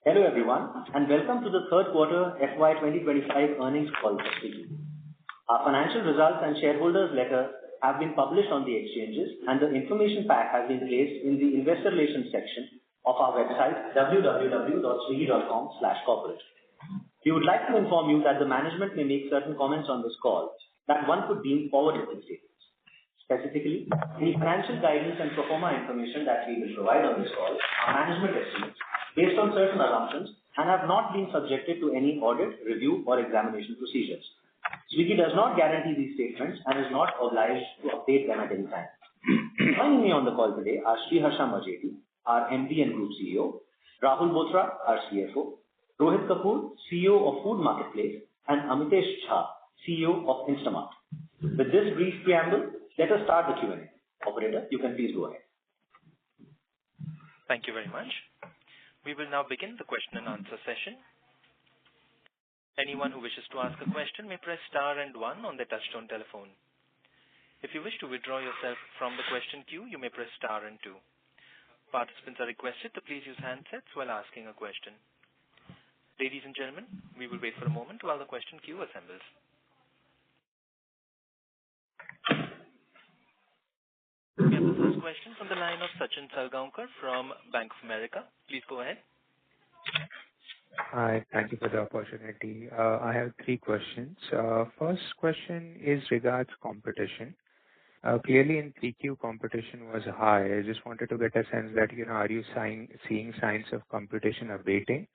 Hello everyone, and welcome to the third quarter FY2025 earnings call for Swiggy. Our financial results and shareholders letter have been published on the exchanges, and the information pack has been placed in the investor relations section of our website www.swiggy.com/corporate. We would like to inform you that the management may make certain comments on this call that one could deem forward-looking statements. Specifically, the financial guidance and pro forma information that we will provide on this call are management estimates based on certain assumptions and have not been subjected to any audit, review, or examination procedures. Swiggy does not guarantee these statements and is not obliged to update them at any time. Joining me on the call today are Sriharsha Majety, our MD and Group CEO, Rahul Bothra, our CFO, Rohit Kapoor, CEO of Food Marketplace, and Amitesh Jha, CEO of Instamart. With this brief preamble, let us start the Q&A. Operator, you can please go ahead. Thank you very much. We will now begin the question and answer session. Anyone who wishes to ask a question may press star and one on their touchtone telephone. If you wish to withdraw yourself from the question queue, you may press star and two. Participants are requested to please use handsets while asking a question. Ladies and gentlemen, we will wait for a moment while the question queue assembles. We have the first question from the line of Sachin Salgaonkar from Bank of America. Please go ahead. Hi, thank you for the opportunity. I have three questions. First question is regards competition. Clearly in 3Q competition was high. I just wanted to get a sense that, are you seeing signs of competition abating,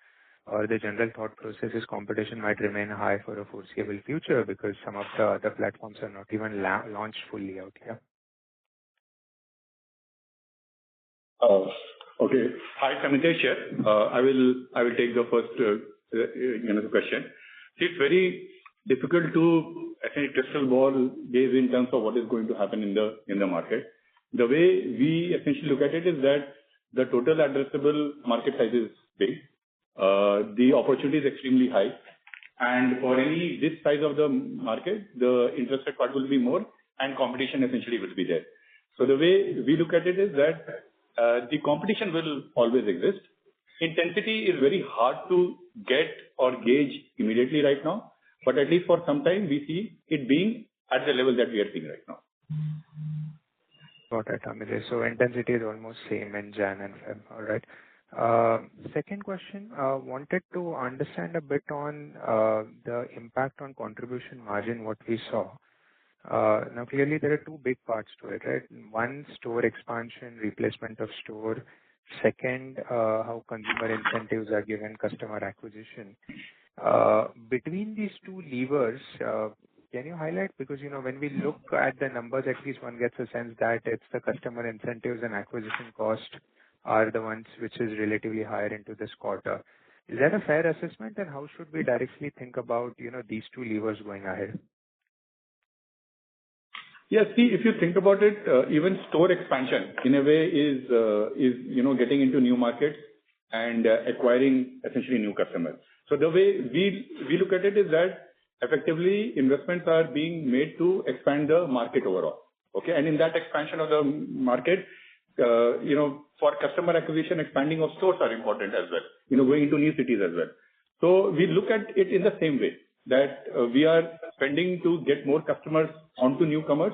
or the general thought process is competition might remain high for a foreseeable future because some of the other platforms are not even launched fully out here? Okay. Hi, Amitesh here. I will take the first question. See, it's very difficult to crystal ball gaze in terms of what is going to happen in the market. The way we essentially look at it is that the total addressable market size is big. The opportunity is extremely high, and for this size of the market, the interested part will be more, and competition essentially will be there. So the way we look at it is that the competition will always exist. Intensity is very hard to get or gauge immediately right now, but at least for some time we see it being at the level that we are seeing right now. Got it, Amitesh. So intensity is almost same in Jan and Feb. All right. Second question, wanted to understand a bit on the impact on contribution margin, what we saw. Now, clearly there are two big parts to it, right? One, store expansion, replacement of store. Second, how consumer incentives are given, customer acquisition. Between these two levers, can you highlight? Because, when we look at the numbers, at least one gets a sense that it's the customer incentives and acquisition cost are the ones which is relatively higher into this quarter. Is that a fair assessment, and how should we directly think about, these two levers going ahead? Yeah, see, if you think about it, even store expansion in a way is getting into new markets and acquiring essentially new customers. So the way we look at it is that effectively investments are being made to expand the market overall. Okay, and in that expansion of the market, for customer acquisition, expanding of stores are important as well. Going into new cities as well. So we look at it in the same way that we are spending to get more customers onto newcomers,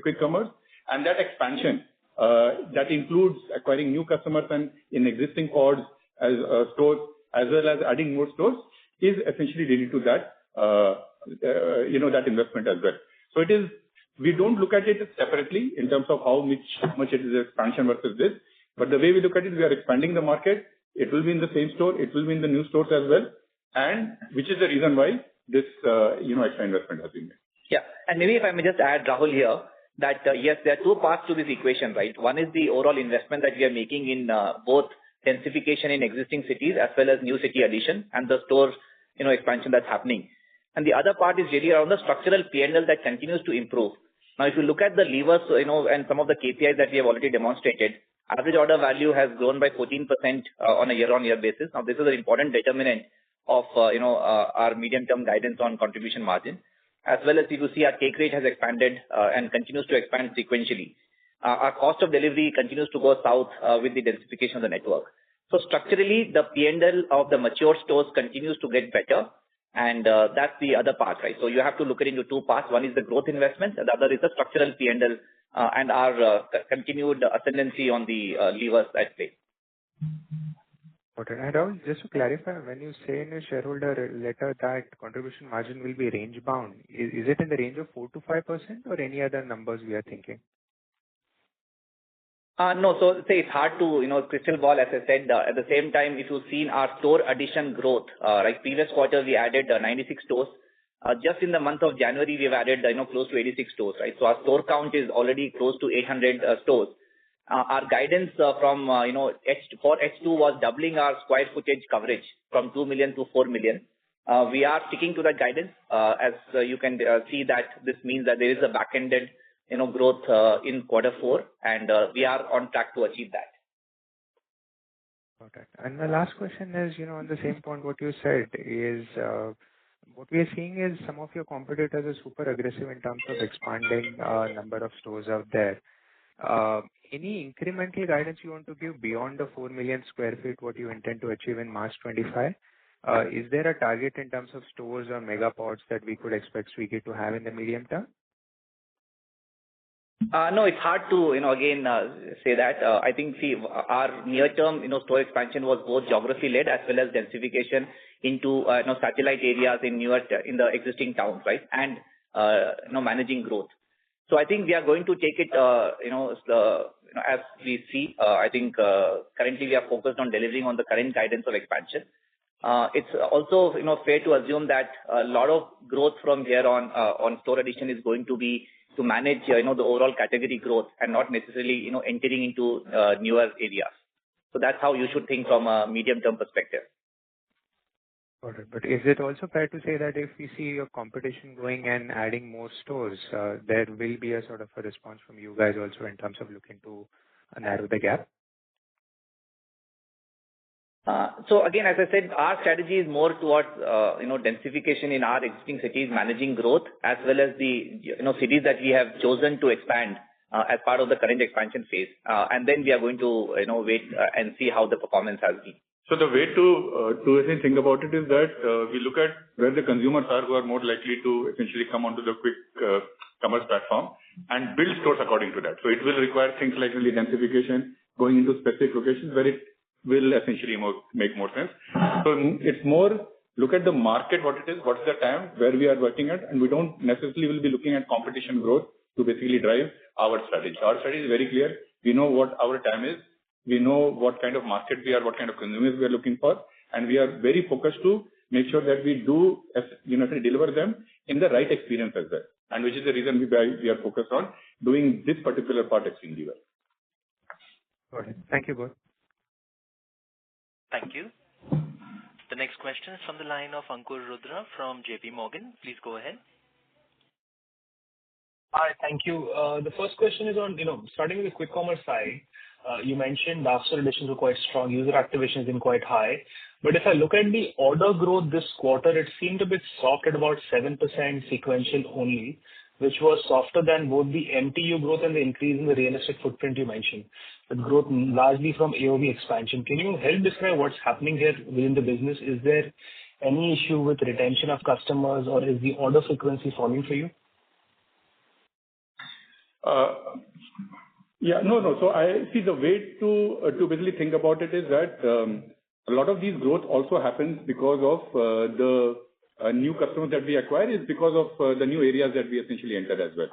quick commerce, and that expansion that includes acquiring new customers and in existing pods as stores, as well as adding more stores, is essentially leading to that that investment as well. So it is. We don't look at it separately in terms of how much it is expansion versus this, but the way we look at it, we are expanding the market. It will be in the same store, it will be in the new stores as well, and which is the reason why this extra investment has been made. Yeah, and maybe if I may just add, Rahul, here, that yes, there are two parts to this equation, right? One is the overall investment that we are making in both densification in existing cities as well as new city addition and the store expansion that's happening. And the other part is really around the structural P&L that continues to improve. Now, if you look at the levers, and some of the KPIs that we have already demonstrated, average order value has grown by 14% on a year-on-year basis. Now, this is an important determinant of our medium-term guidance on contribution margin, as well as if you see our take rate has expanded and continues to expand sequentially. Our cost of delivery continues to go south with the densification of the network. So structurally, the P&L of the mature stores continues to get better. And that's the other part, right? So you have to look at it into two parts. One is the growth investments, and the other is the structural P&L and our continued ascendancy on the levers at play. Okay. And Rahul, just to clarify, when you say in your shareholder letter that contribution margin will be range bound, is it in the range of 4 to 5% or any other numbers we are thinking? No, so say it's hard to, crystal ball, as I said. At the same time, if you've seen our store addition growth, right, previous quarter we added 96 stores. Just in the month of January, we've added, close to 86 stores, right? So our store count is already close to 800 stores. Our guidance from, for H2 was doubling our square footage coverage from 2 million to 4 million. We are sticking to that guidance. As you can see that this means that there is a back-ended growth in quarter 4, and we are on track to achieve that. Okay. And my last question is, on the same point, what you said is, what we are seeing is some of your competitors are super aggressive in terms of expanding number of stores out there. Any incremental guidance you want to give beyond the 4 million square feet, what you intend to achieve in March 25? Is there a target in terms of stores or megapods that we could expect Swiggy to have in the medium term? No, it's hard to, again, say that. I think, our near-term, store expansion was both geography-led as well as densification into, satellite areas in the existing towns, right? And, managing growth. So I think we are going to take it, as we see. I think currently we are focused on delivering on the current guidance of expansion. It's also, fair to assume that a lot of growth from here on store addition is going to be to manage, the overall category growth and not necessarily, entering into newer areas. So that's how you should think from a medium-term perspective. Got it. But is it also fair to say that if we see your competition going and adding more stores, there will be a sort of a response from you guys also in terms of looking to narrow the gap? So again, as I said, our strategy is more towards, densification in our existing cities, managing growth, as well as the, cities that we have chosen to expand as part of the current expansion phase. And then we are going to, wait and see how the performance has been. So the way to think about it is that we look at where the consumers are who are more likely to essentially come onto the quick commerce platform and build stores according to that. So it will require things like really densification, going into specific locations where it will essentially make more sense. So it's more look at the market, what it is, what's the TAM, where we are working at, and we don't necessarily will be looking at competition growth to basically drive our strategy. Our strategy is very clear. We know what our TAM is. We know what kind of market we are, what kind of consumers we are looking for, and we are very focused to make sure that we do, deliver them in the right experience as well. And which is the reason we are focused on doing this particular part extremely well. Got it. Thank you both. Thank you. The next question is from the line of Ankur Rudra from JP Morgan. Please go ahead. Hi, thank you. The first question is on, starting with the quick commerce side. You mentioned after additions were quite strong, user activation has been quite high. But if I look at the order growth this quarter, it seemed a bit soft at about 7% sequential only, which was softer than both the MTU growth and the increase in the real estate footprint you mentioned. But growth largely from AOV expansion. Can you help describe what's happening here within the business? Is there any issue with retention of customers, or is the order frequency falling for you? No. So I see the way to basically think about it is that a lot of these growth also happens because of the new customers that we acquire is because of the new areas that we essentially entered as well.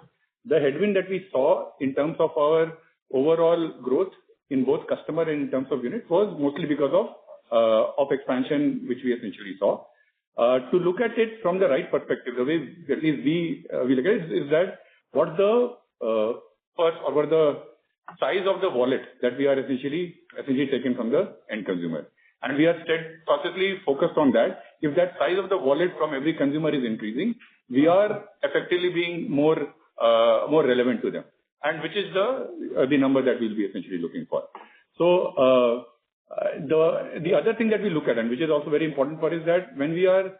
The headwind that we saw in terms of our overall growth in both customer and in terms of units was mostly because of expansion, which we essentially saw. To look at it from the right perspective, the way at least we look at it is that what the first or what the size of the wallet that we are essentially taken from the end consumer. And we are steadfastly focused on that. If that size of the wallet from every consumer is increasing, we are effectively being more relevant to them. And which is the number that we'll be essentially looking for. So the other thing that we look at, and which is also very important for, is that when we are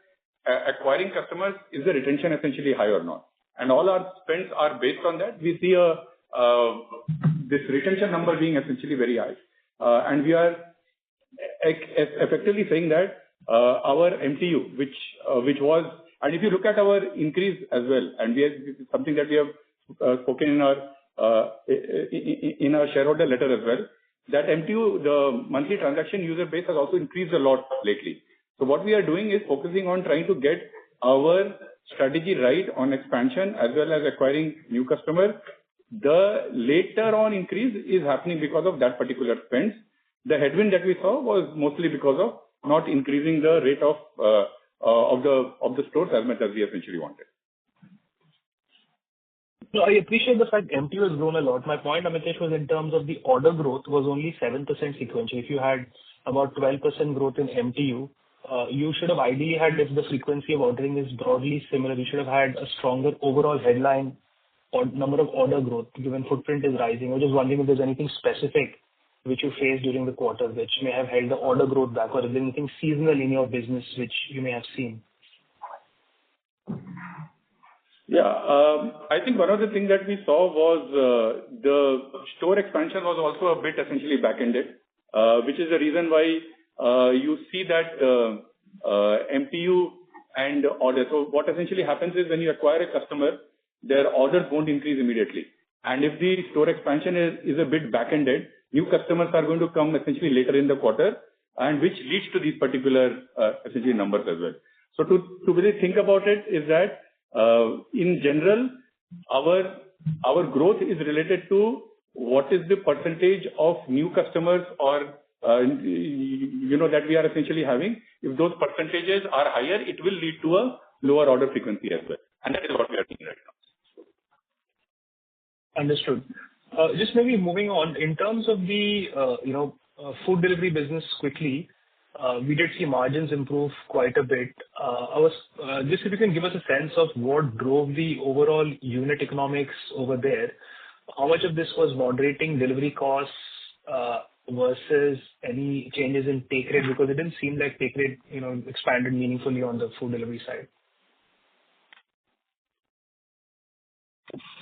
acquiring customers, is the retention essentially high or not? And all our spends are based on that. We see this retention number being essentially very high. And we are effectively saying that our MTU, which was, and if you look at our increase as well, and this is something that we have spoken in our shareholder letter as well, that MTU, the monthly transaction user base, has also increased a lot lately. So what we are doing is focusing on trying to get our strategy right on expansion as well as acquiring new customers. The later on increase is happening because of that particular spend. The headwind that we saw was mostly because of not increasing the rate of the stores as much as we essentially wanted. No, I appreciate the fact MTU has grown a lot. My point, Amitesh, was in terms of the order growth was only 7% sequential. If you had about 12% growth in MTU, you should have ideally had, if the frequency of ordering is broadly similar, you should have had a stronger overall headline or number of order growth, given footprint is rising. I was just wondering if there's anything specific which you faced during the quarter which may have held the order growth back, or is there anything seasonal in your business which you may have seen? Yeah, I think one of the things that we saw was the store expansion was also a bit essentially back-ended, which is the reason why you see that MTU and order. So what essentially happens is when you acquire a customer, their orders won't increase immediately. And if the store expansion is a bit back-ended, new customers are going to come essentially later in the quarter, and which leads to these particular essentially numbers as well. So to really think about it is that in general, our growth is related to what is the percentage of new customers or that we are essentially having. If those percentages are higher, it will lead to a lower order frequency as well, and that is what we are seeing right now. Understood. Just maybe moving on, in terms of the food delivery business quickly, we did see margins improve quite a bit. Just if you can give us a sense of what drove the overall unit economics over there, how much of this was moderating delivery costs versus any changes in take rate, because it didn't seem like take rate expanded meaningfully on the food delivery side.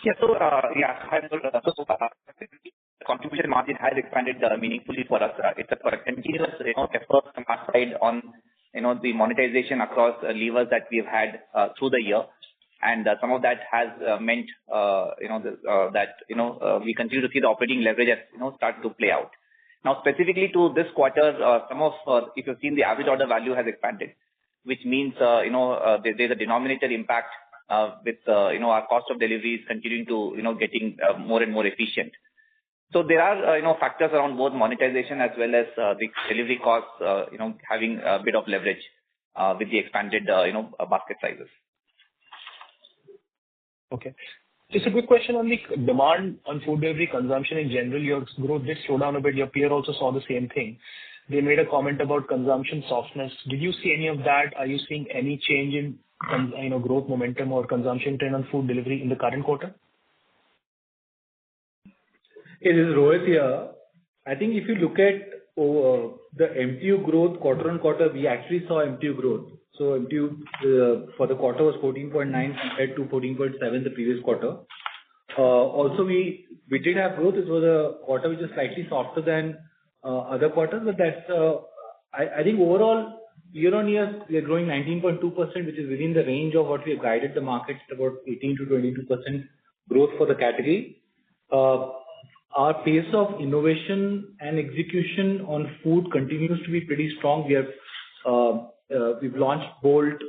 Yeah, so contribution margin has expanded meaningfully for us. It's a continuous effort from our side on the monetization across levers that we've had through the year, and some of that has meant we continue to see the operating leverage start to play out. Now specifically to this quarter, if you've seen, the average order value has expanded, which means there's a denominator impact with our cost of deliveries continuing to getting more and more efficient. So there are factors around both monetization as well as the delivery costs having a bit of leverage with the expanded basket sizes. Okay. Just a quick question on the demand on food delivery consumption in general. Your growth did slow down a bit. Your peer also saw the same thing. They made a comment about consumption softness. Did you see any of that? Are you seeing any change in growth momentum or consumption trend on food delivery in the current quarter? It is Rohit here. I think if you look at the MTU growth quarter on quarter, we actually saw MTU growth. So MTU for the quarter was 14.9 compared to 14.7 the previous quarter. Also, we did have growth. It was a quarter which is slightly softer than other quarters, but that's I think overall year on year we are growing 19.2%, which is within the range of what we have guided the market at about 18 to 22% growth for the category. Our pace of innovation and execution on food continues to be pretty strong. We've launched Bolt,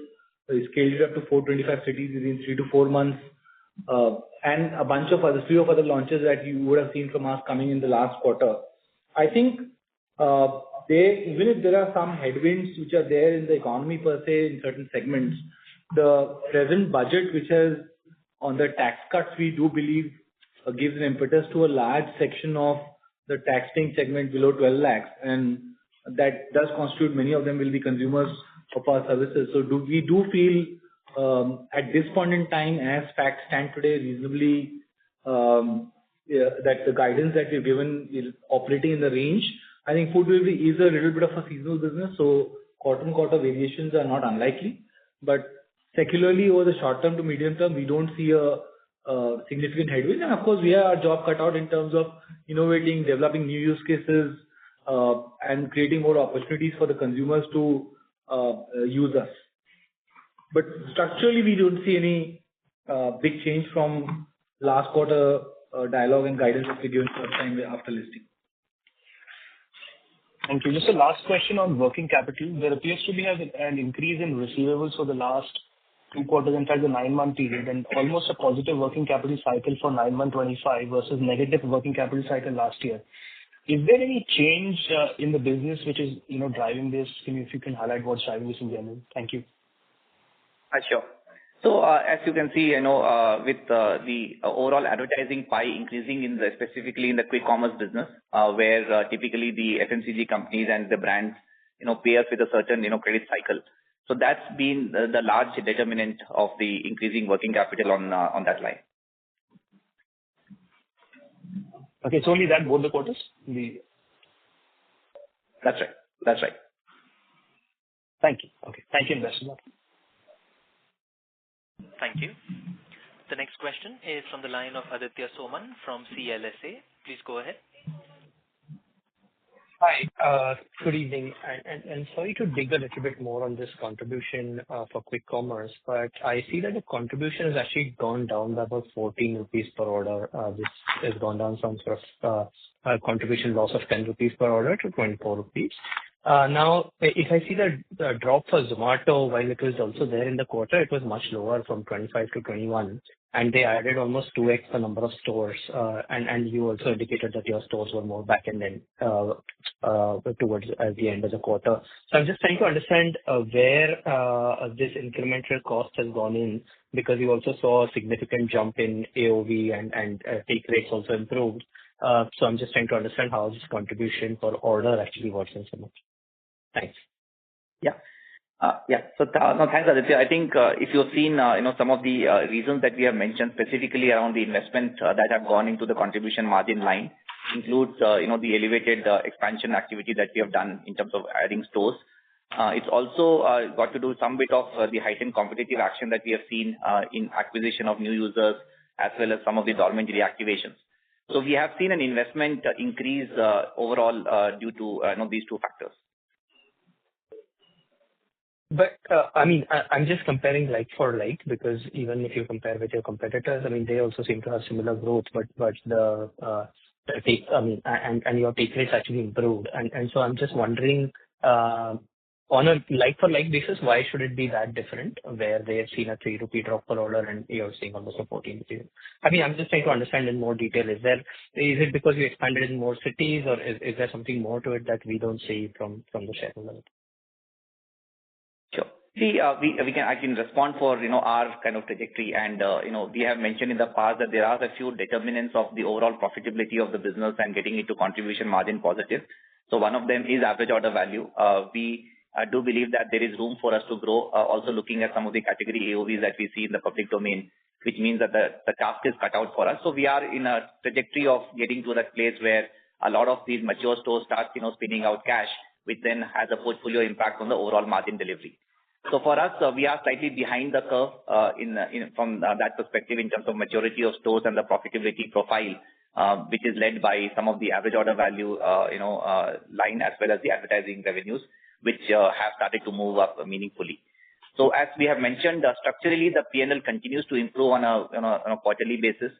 we scaled it up to 425 cities within 3 to 4 months, and a bunch of other, 3 of other launches that you would have seen from us coming in the last quarter. I think even if there are some headwinds which are there in the economy per se in certain segments, the present budget which has on the tax cuts, we do believe gives an impetus to a large section of the tax-paying segment below 12 lakhs, and that does constitute many of them will be consumers of our services. So we feel at this point in time, as facts stand today, reasonably that the guidance that we've given is operating in the range. I think food delivery is a little bit of a seasonal business, so quarter-on-quarter variations are not unlikely. But secularly over the short term to medium term, we don't see a significant headwind. And of course, we have our job cut out in terms of innovating, developing new use cases, and creating more opportunities for the consumers to use us. But structurally, we don't see any big change from last quarter dialogue and guidance that we given first time after listing. Thank you. Just a last question on working capital. There appears to be an increase in receivables for the last 2 quarters, in fact, the 9-month period, and almost a positive working capital cycle for 9-month 25 versus negative working capital cycle last year. Is there any change in the business which is, driving this? If you can highlight what's driving this in general. Thank you. Sure. So, as you can see, with the overall advertising pie increasing specifically in the quick commerce business, where typically the FMCG companies and the brands, pay us with a certain, credit cycle. So that's been the large determinant of the increasing working capital on that line. Okay, it's only that both the quarters? That's right. Thank you. Okay. Thank you, Investor. Thank you. The next question is from the line of Aditya Soman from CLSA. Please go ahead. Hi, good evening. And sorry to dig a little bit more on this contribution for quick commerce, but I see that the contribution has actually gone down by about 14 rupees per order. This has gone down from sort of contribution loss of 10 rupees per order to 24 rupees. Now, if I see the drop for Zomato, while it was also there in the quarter, it was much lower from 25 to 21, and they added almost 2x the number of stores. And you also indicated that your stores were more back-end towards the end of the quarter. So I'm just trying to understand where this incremental cost has gone in, because you also saw a significant jump in AOV and take rates also improved. So I'm just trying to understand how this contribution per order actually works in so much. Thanks. Yeah. So thanks, Aditya. I think if you've seen, some of the reasons that we have mentioned specifically around the investment that have gone into the contribution margin line includes, the elevated expansion activity that we have done in terms of adding stores. It's also got to do some bit of the heightened competitive action that we have seen in acquisition of new users, as well as some of the dormant reactivations. So we have seen an investment increase overall due to these two factors. But I'm just comparing like for like, because even if you compare with your competitors, they also seem to have similar growth, but the take, and your take rates actually improved, and so I'm just wondering, on a like for like basis, why should it be that different, where they have seen a 3 rupee drop per order and you're seeing almost a 14 rupee? I'm just trying to understand in more detail. Is it because you expanded in more cities, or is there something more to it that we don't see from the shareholder? Sure. See, I can respond for, our kind of trajectory, and, we have mentioned in the past that there are a few determinants of the overall profitability of the business and getting it to contribution margin positive. So one of them is average order value. We do believe that there is room for us to grow, also looking at some of the category AOVs that we see in the public domain, which means that the task is cut out for us. So we are in a trajectory of getting to that place where a lot of these mature stores start, spinning out cash, which then has a portfolio impact on the overall margin delivery. So for us, we are slightly behind the curve from that perspective in terms of maturity of stores and the profitability profile, which is led by some of the average order value, line, as well as the advertising revenues, which have started to move up meaningfully. So as we have mentioned, structurally the P&L continues to improve on a quarterly basis.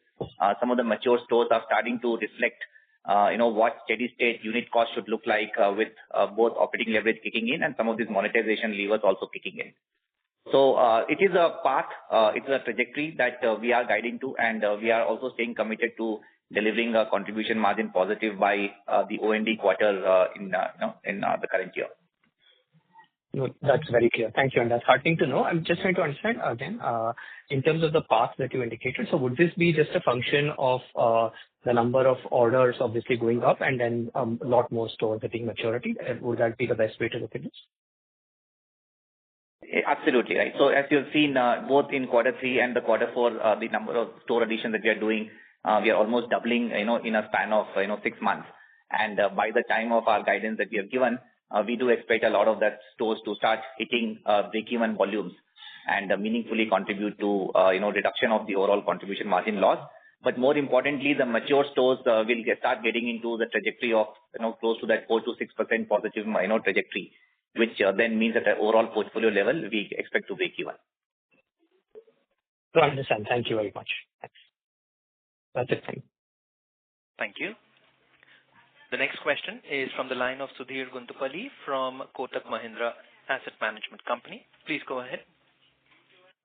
Some of the mature stores are starting to reflect what steady state unit cost should look like, with both operating leverage kicking in and some of these monetization levers also kicking in. So it is a path, it's a trajectory that we are guiding to, and we are also staying committed to delivering a contribution margin positive by the OND quarter in the current year. No, that's very clear. Thank you, and that's heartening to know. I'm just trying to understand again, in terms of the path that you indicated. So would this be just a function of the number of orders obviously going up and then a lot more stores hitting maturity? Would that be the best way to look at this? Absolutely right. So as you've seen, both in Q3 and the Q4, the number of store additions that we are doing, we are almost doubling, in a span of 6 months. And by the time of our guidance that we have given, we do expect a lot of that stores to start hitting break-even volumes and meaningfully contribute to reduction of the overall contribution margin loss. But more importantly, the mature stores will start getting into the trajectory of close to that 4 to 6% positive trajectory, which then means at an overall portfolio level we expect to break even. I understand. Thank you very much. Thanks. That's it. Thank you. The next question is from the line of Sudhir Guntupalli from Kotak Mahindra Asset Management Company. Please go ahead.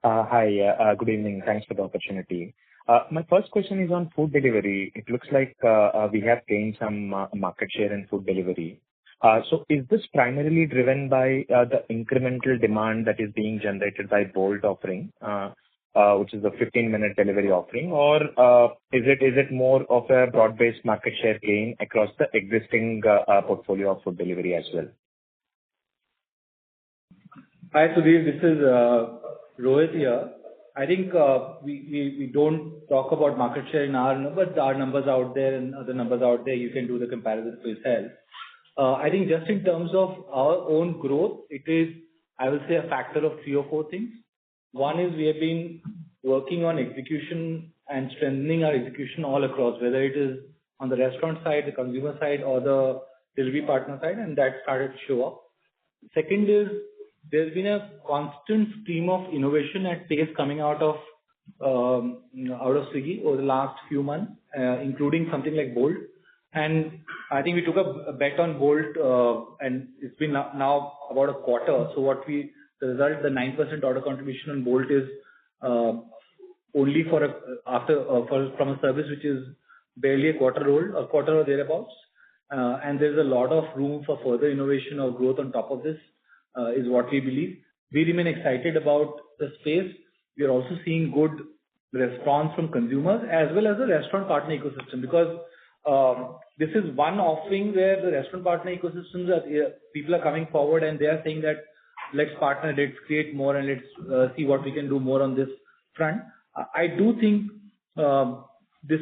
Hi. Good evening. Thanks for the opportunity. My first question is on food delivery. It looks like we have gained some market share in food delivery. So is this primarily driven by the incremental demand that is being generated by Bolt offering, which is the 15-minute delivery offering, or is it more of a broad-based market share gain across the existing portfolio of food delivery as well? Hi, Sudhir. This is Rohit here. I think we don't talk about market share in our numbers. Our numbers out there and other numbers out there, you can do the comparison for yourself. I think just in terms of our own growth, it is, I will say, a factor of 3 or 4 things. One is we have been working on execution and strengthening our execution all across, whether it is on the restaurant side, the consumer side, or the delivery partner side, and that started to show up. Second is there's been a constant stream of innovation at pace coming out of Swiggy over the last few months, including something like Bolt. And I think we took a bet on Bolt, and it's been now about a quarter. So the result, the 9% order contribution on Bolt is only from a service which is barely a quarter old, a quarter or thereabouts. And there's a lot of room for further innovation or growth on top of this, is what we believe. We remain excited about the space. We are also seeing good response from consumers as well as the restaurant partner ecosystem, because this is one offering where the restaurant partner ecosystems people are coming forward and they are saying that let's partner, let's create more, and let's see what we can do more on this front. I do think this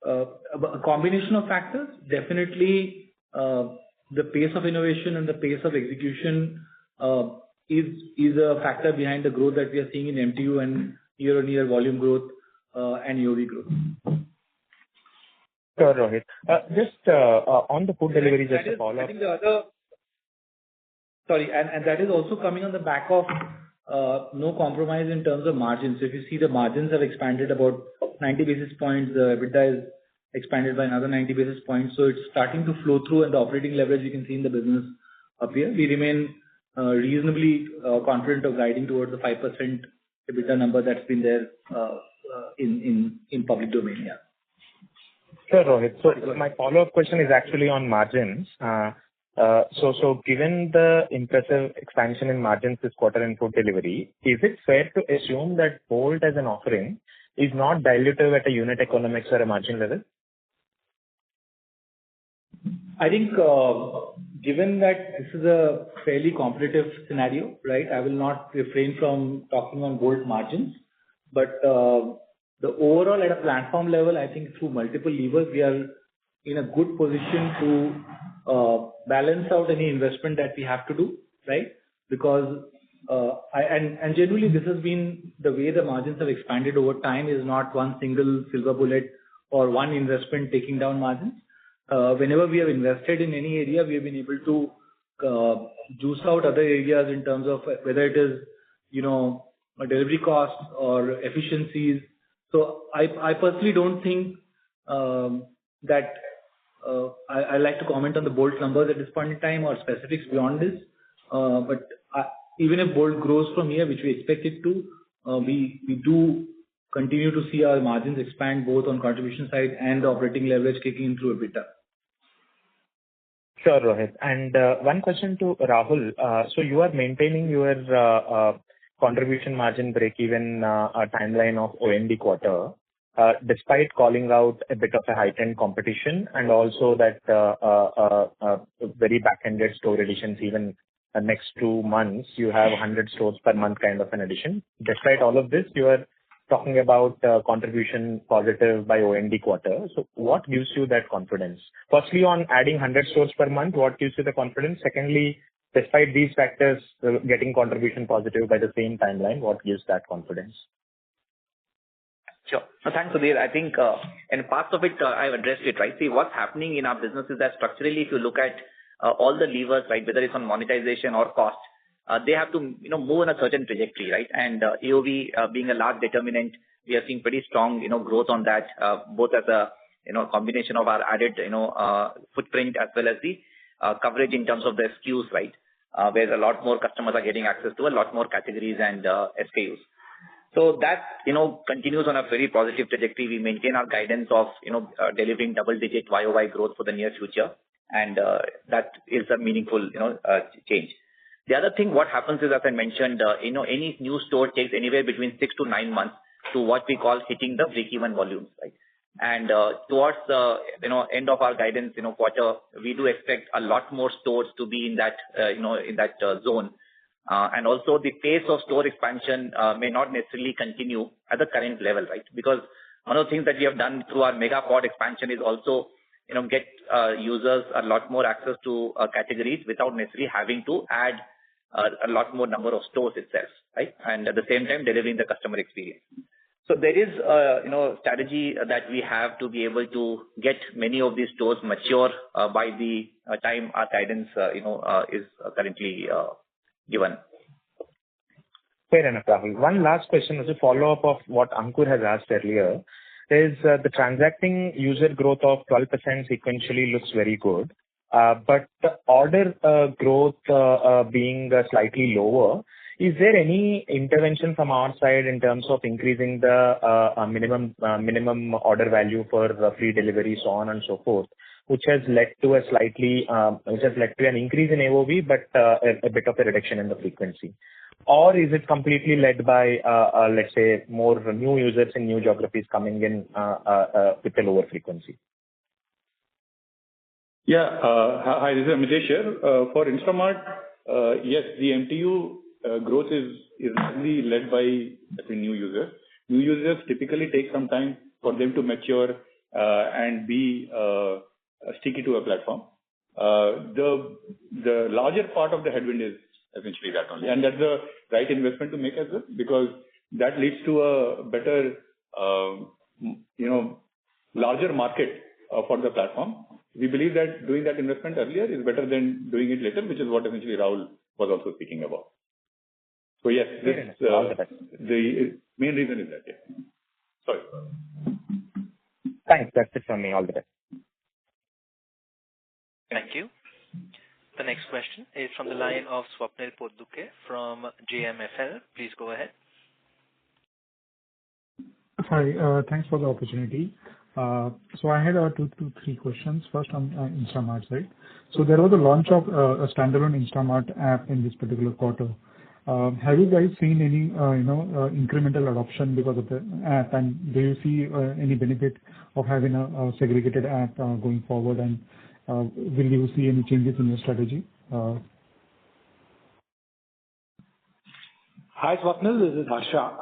a combination of factors, definitely the pace of innovation and the pace of execution is a factor behind the growth that we are seeing in MTU and year-on-year volume growth and AOV growth. Sure, Rohit. Just on the food delivery, just a follow-up. And that is also coming on the back of no compromise in terms of margins. So if you see, the margins have expanded about 90 basis points. The EBITDA is expanded by another 90 basis points. So it's starting to flow through, and the operating leverage you can see in the business up here. We remain reasonably confident of guiding towards the 5% EBITDA number that's been there in public domain. Yeah. Sure, Rohit. So my follow-up question is actually on margins. So given the impressive expansion in margins this quarter in food delivery, is it fair to assume that Bolt as an offering is not dilutive at a unit economics or a margin level? I think given that this is a fairly competitive scenario, right, I will not refrain from talking on Bolt margins. But the overall at a platform level, I think through multiple levers, we are in a good position to balance out any investment that we have to do, right? Because and generally this has been the way the margins have expanded over time, is not one single silver bullet or one investment taking down margins. Whenever we have invested in any area, we have been able to juice out other areas in terms of whether it is, delivery costs or efficiencies. So I personally don't think that I like to comment on the Bolt numbers at this point in time or specifics beyond this. But even if Bolt grows from here, which we expect it to, we do continue to see our margins expand both on contribution side and the operating leverage kicking in through EBITDA. Sure, Rohit. And one question to Rahul. So you are maintaining your contribution margin break-even timeline of OND quarter, despite calling out a bit of a heightened competition and also that very back-ended store additions. Even next 2 months, you have 100 stores per month kind of an addition. Despite all of this, you are talking about contribution positive by OND quarter. So what gives you that confidence? Firstly, on adding 100 stores per month, what gives you the confidence? Secondly, despite these factors, getting contribution positive by the same timeline, what gives that confidence? Sure. No, thanks, Sudhir. I think, and parts of it, I've addressed it, right? See, what's happening in our business is that structurally, if you look at all the levers, right, whether it's on monetization or cost, they have to, move on a certain trajectory, right? And AOV being a large determinant, we are seeing pretty strong, growth on that, both as a, combination of our added, footprint as well as the coverage in terms of the SKUs, right? Where a lot more customers are getting access to a lot more categories and SKUs. So that, continues on a very positive trajectory. We maintain our guidance of, delivering double-digit YOY growth for the near future, and that is a meaningful, change. The other thing, what happens is, as I mentioned, any new store takes anywhere between 6 to 9 months to what we call hitting the break-even volumes, right? And towards the, end of our guidance, quarter, we do expect a lot more stores to be in that, zone. And also the pace of store expansion may not necessarily continue at the current level, right? Because one of the things that we have done through our mega pod expansion is also, get users a lot more access to categories without necessarily having to add a lot more number of stores itself, right? And at the same time, delivering the customer experience. So there is a, strategy that we have to be able to get many of these stores mature by the time our guidance, is currently given. Fair enough, Rahul. One last question as a follow-up of what Ankur has asked earlier is the transacting user growth of 12% sequentially looks very good, but the order growth being slightly lower. Is there any intervention from our side in terms of increasing the minimum order value for free delivery, so on and so forth, which has led to an increase in AOV, but a bit of a reduction in the frequency? Or is it completely led by, let's say, more new users in new geographies coming in with a lower frequency? Yeah. Hi, this is Amitesh here. For Instamart, yes, the MTU growth is really led by new users. New users typically take some time for them to mature and be sticky to a platform. The larger part of the headwind is essentially that only, and that's the right investment to make as well, because that leads to a better, larger market for the platform. We believe that doing that investment earlier is better than doing it later, which is what essentially Rahul was also speaking about. So yes, this, the main reason is that. Yeah. Sorry. Thanks. That's it from me. All the best. Thank you. The next question is from the line of Swapnil Potduke from JMFL. Please go ahead. Hi, thanks for the opportunity. So I had 3 questions. First on Instamart side. So there was a launch of a standalone Instamart app in this particular quarter. Have you guys seen any incremental adoption because of the app, and do you see any benefit of having a segregated app going forward, and will you see any changes in your strategy? Hi Swapnil, this is Harsha.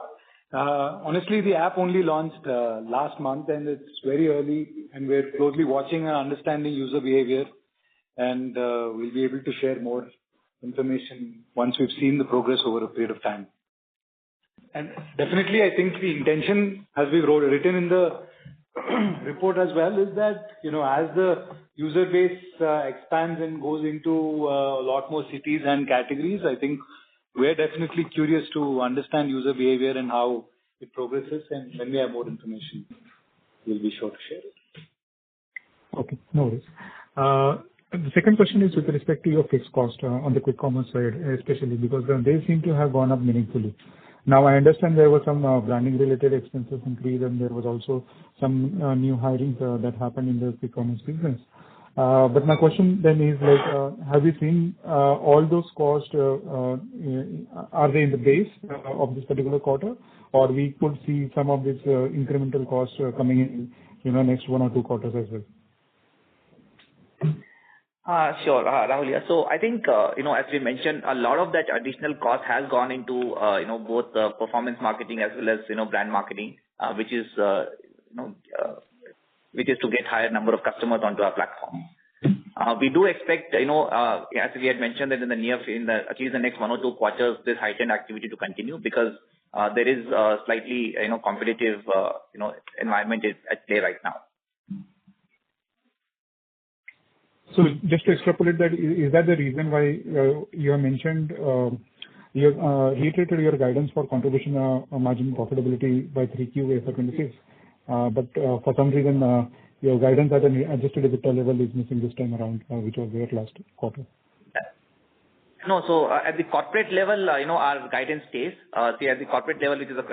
Honestly, the app only launched last month, and it's very early, and we're closely watching and understanding user behavior, and we'll be able to share more information once we've seen the progress over a period of time. And definitely, I think the intention, as we've written in the report as well, is that, as the user base expands and goes into a lot more cities and categories, I think we're definitely curious to understand user behavior and how it progresses, and when we have more information, we'll be sure to share it. Okay, no worries. The second question is with respect to your fixed cost on the quick commerce side, especially because they seem to have gone up meaningfully. Now, I understand there was some branding related expenses increase, and there was also some new hirings that happened in the quick commerce business. But my question then is have you seen all those costs, are they in the base of this particular quarter, or we could see some of this incremental costs coming in, next 1 or 2 quarters as well? Sure, Rahul here. So I think, as we mentioned, a lot of that additional cost has gone into, both performance marketing as well as, brand marketing, which is to get higher number of customers onto our platform. We do expect, as we had mentioned that at least the next 1 or 2 quarters, this heightened activity to continue, because there is slightly, competitive, environment is at play right now. So just to extrapolate that, is that the reason why you have mentioned, you have reiterated your guidance for contribution margin profitability by 3Q FY26, but for some reason, your guidance at an adjusted EBITDA level is missing this time around, which was there last quarter? No, so at the corporate level, our guidance stays. See, at the corporate level, which is a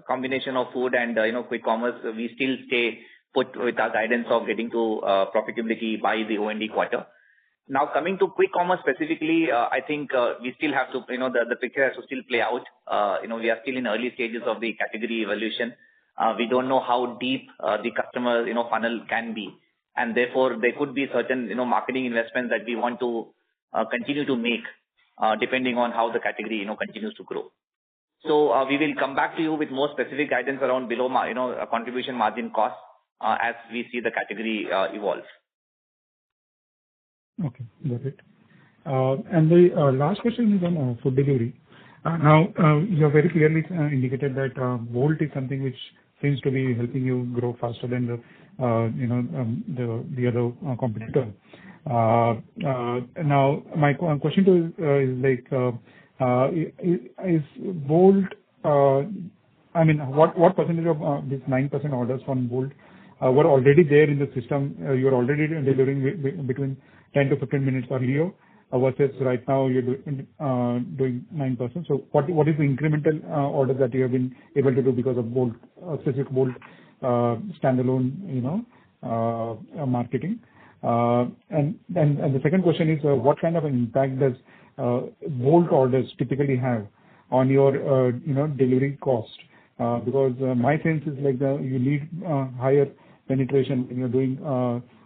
combination of food and quick commerce, we still stay put with our guidance of getting to profitability by the OND quarter. Now, coming to quick commerce specifically, I think we still have to, the picture has to still play out. We are still in early stages of the category evolution. We don't know how deep the customer funnel can be, and therefore there could be certain marketing investments that we want to continue to make depending on how the category continues to grow. So we will come back to you with more specific guidance around below contribution margin costs as we see the category evolve. Okay, got it. And the last question is on food delivery. Now, you have very clearly indicated that Bolt is something which seems to be helping you grow faster than the other competitor. Now, my question to is Bolt, I mean, what percentage of these 9% orders from Bolt were already there in the system? You're already delivering between 10 to 15 minutes earlier versus right now you're doing 9%. So what is the incremental orders that you have been able to do because of Bolt, specific Bolt standalone, marketing? And the second question is, what kind of an impact does Bolt orders typically have on your delivery cost? Because my sense is like you need higher penetration when you're doing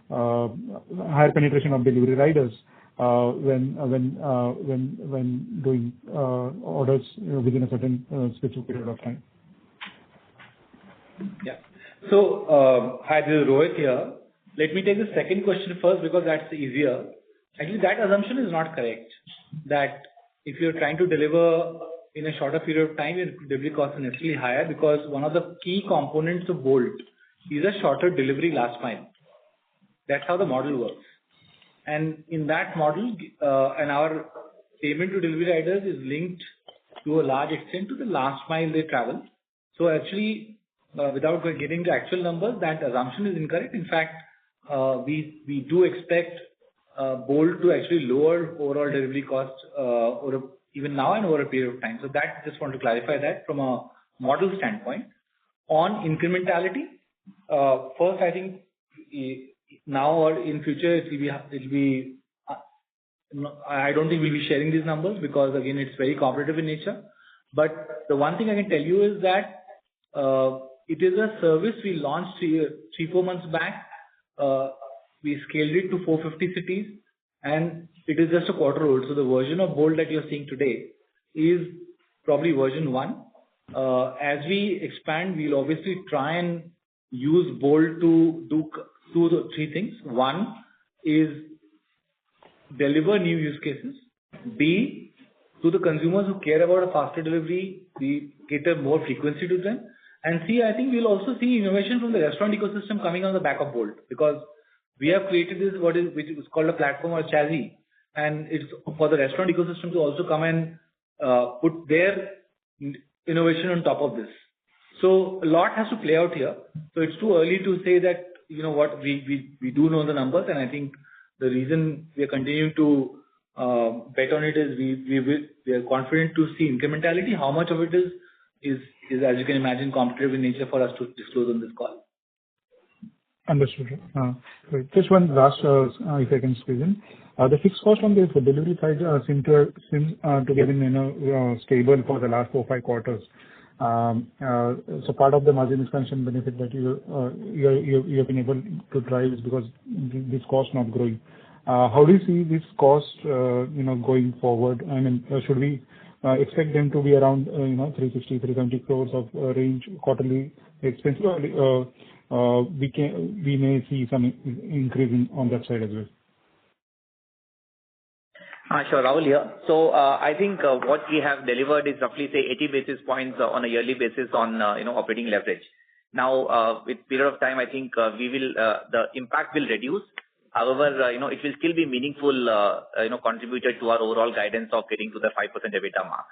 higher penetration of delivery riders when doing orders within a certain specific period of time. Yeah. So, hi, this is Rohit here. Let me take the second question first because that's easier. Actually, that assumption is not correct. That if you're trying to deliver in a shorter period of time, your delivery cost is necessarily higher because one of the key components of Bolt is a shorter delivery last mile. That's how the model works. And in that model, and our payment to delivery riders is linked to a large extent to the last mile they travel. So actually, without getting the actual numbers, that assumption is incorrect. In fact, we do expect Bolt to actually lower overall delivery costs even now and over a period of time. So that, just want to clarify that from a model standpoint. On incrementality, first, I think now or in future, it'll be I don't think we'll be sharing these numbers because again, it's very competitive in nature. But the one thing I can tell you is that it is a service we launched 3-4 months back. We scaled it to 450 cities, and it is just a quarter old. So the version of Bolt that you're seeing today is probably version 1. As we expand, we'll obviously try and use Bolt to do 2 or 3 things. One is deliver new use cases. B, to the consumers who care about a faster delivery, we cater more frequency to them. And C, I think we'll also see innovation from the restaurant ecosystem coming on the back of Bolt because we have created this which is called a platform or chassis, and it's for the restaurant ecosystem to also come and put their innovation on top of this. So a lot has to play out here. So it's too early to say that what we do know the numbers, and I think the reason we are continuing to bet on it is we are confident to see incrementality. How much of it is as you can imagine competitive in nature for us to disclose on this call. Understood. Great. Just one last, if I can squeeze in. The fixed cost on the delivery side seems to have been stable for the last 4-5 quarters. So part of the margin expansion benefit that you have been able to drive is because this cost not growing. How do you see this cost going forward? I mean, should we expect them to be around 360, 370 crores of range quarterly expense? We may see some increase on that side as well. Sure, Rahul here. So, I think what we have delivered is roughly, say, 80 basis points on a yearly basis on, operating leverage. Now, with period of time, I think the impact will reduce. However, it will still be meaningful, contributed to our overall guidance of getting to the 5% EBITDA mark.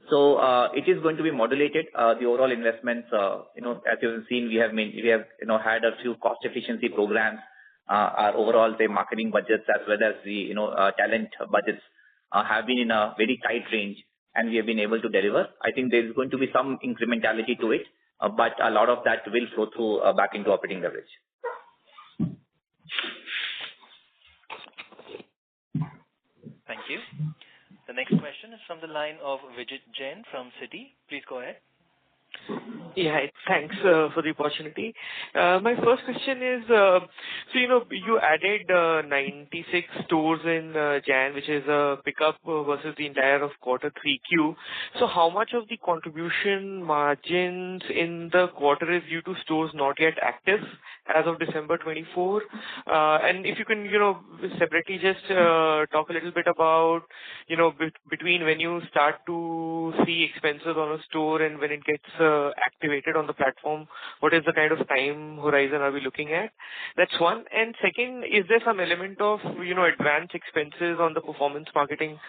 So, it is going to be modulated, the overall investments, as you have seen, we have had a few cost efficiency programs. Our overall, say, marketing budgets as well as the, talent budgets, have been in a very tight range, and we have been able to deliver. I think there is going to be some incrementality to it, but a lot of that will flow through, back into operating leverage. Thank you. The next question is from the line of Vijit Jain from Citi. Please go ahead. Yeah, thanks for the opportunity. My first question is, so you added 96 stores in Jan, which is a pickup versus the entire of quarter 3Q. So how much of the contribution margins in the quarter is due to stores not yet active as of December 24? And if you can, separately just talk a little bit about, between when you start to see expenses on a store and when it gets activated on the platform, what is the kind of time horizon are we looking at? That's one. And second, is there some element of, advanced expenses on the performance marketing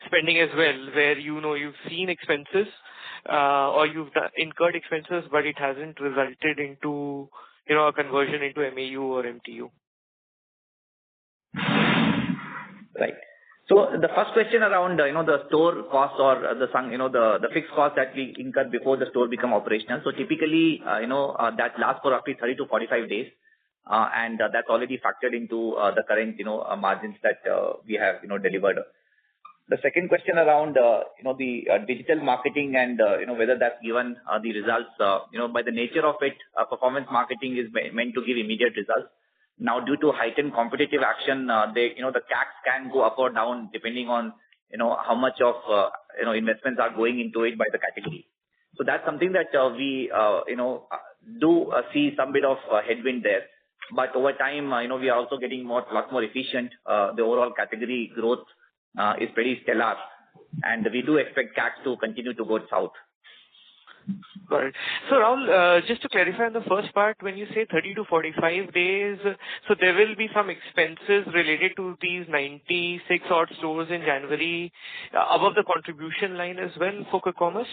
spending as well, where, you've seen expenses, or you've incurred expenses, but it hasn't resulted into, a conversion into MAU or MTU? Right. So the first question around, the store cost or the fixed cost that we incur before the store become operational. So typically, that lasts for roughly 30 to 45 days. And that's already factored into the current, margins that we have, delivered. The second question around, the digital marketing and, whether that's given the results, by the nature of it, performance marketing is meant to give immediate results. Now, due to heightened competitive action, the CACs can go up or down depending on, how much of, investments are going into it by the category. So that's something that we, do see some bit of headwind there. But over time, we are also getting lot more efficient. The overall category growth is pretty stellar, and we do expect CACs to continue to go south. Got it. So Rahul, just to clarify on the first part, when you say 30 to 45 days, so there will be some expenses related to these 96 odd stores in January above the contribution line as well for quick commerce?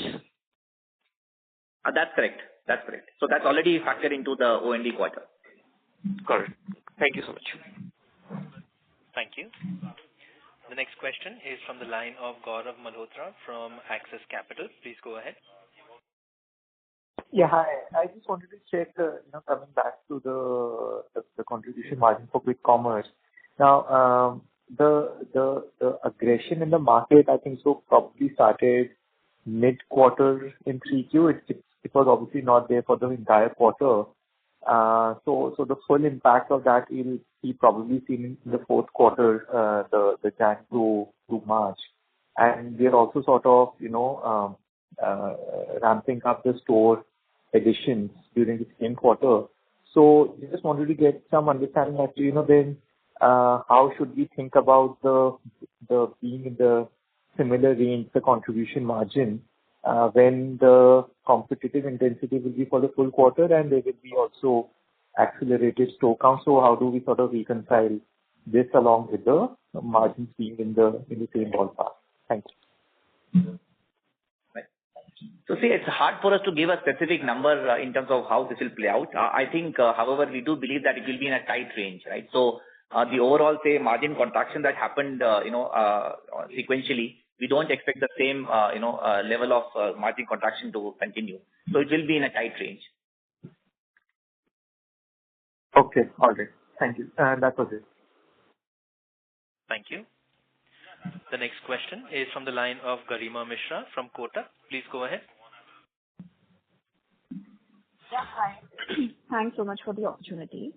That's correct. That's correct. So that's already factored into the O&D quarter. Got it. Thank you so much. Thank you. The next question is from the line of Gaurav Malhotra from Axis Capital. Please go ahead. Yeah, hi. I just wanted to check, coming back to the contribution margin for quick commerce. Now, the aggression in the market, I think so probably started mid-quarter in 3Q. It was obviously not there for the entire quarter. So the full impact of that will be probably seen in the fourth quarter, the Jan to March. And we are also sort of, ramping up the store additions during the same quarter. So I just wanted to get some understanding as to, then how should we think about the being in the similar range, the contribution margin, when the competitive intensity will be for the full quarter and there will be also accelerated store count. So how do we sort of reconcile this along with the margins being in the same ballpark? Thank you. So see, it's hard for us to give a specific number in terms of how this will play out. I think, however, we do believe that it will be in a tight range, right? So the overall, say, margin contraction that happened, sequentially, we don't expect the same, level of margin contraction to continue. So it will be in a tight range. Okay, all right. Thank you. That was it. Thank you. The next question is from the line of Garima Mishra from Kotak. Please go ahead. Yeah, hi. Thanks so much for the opportunity.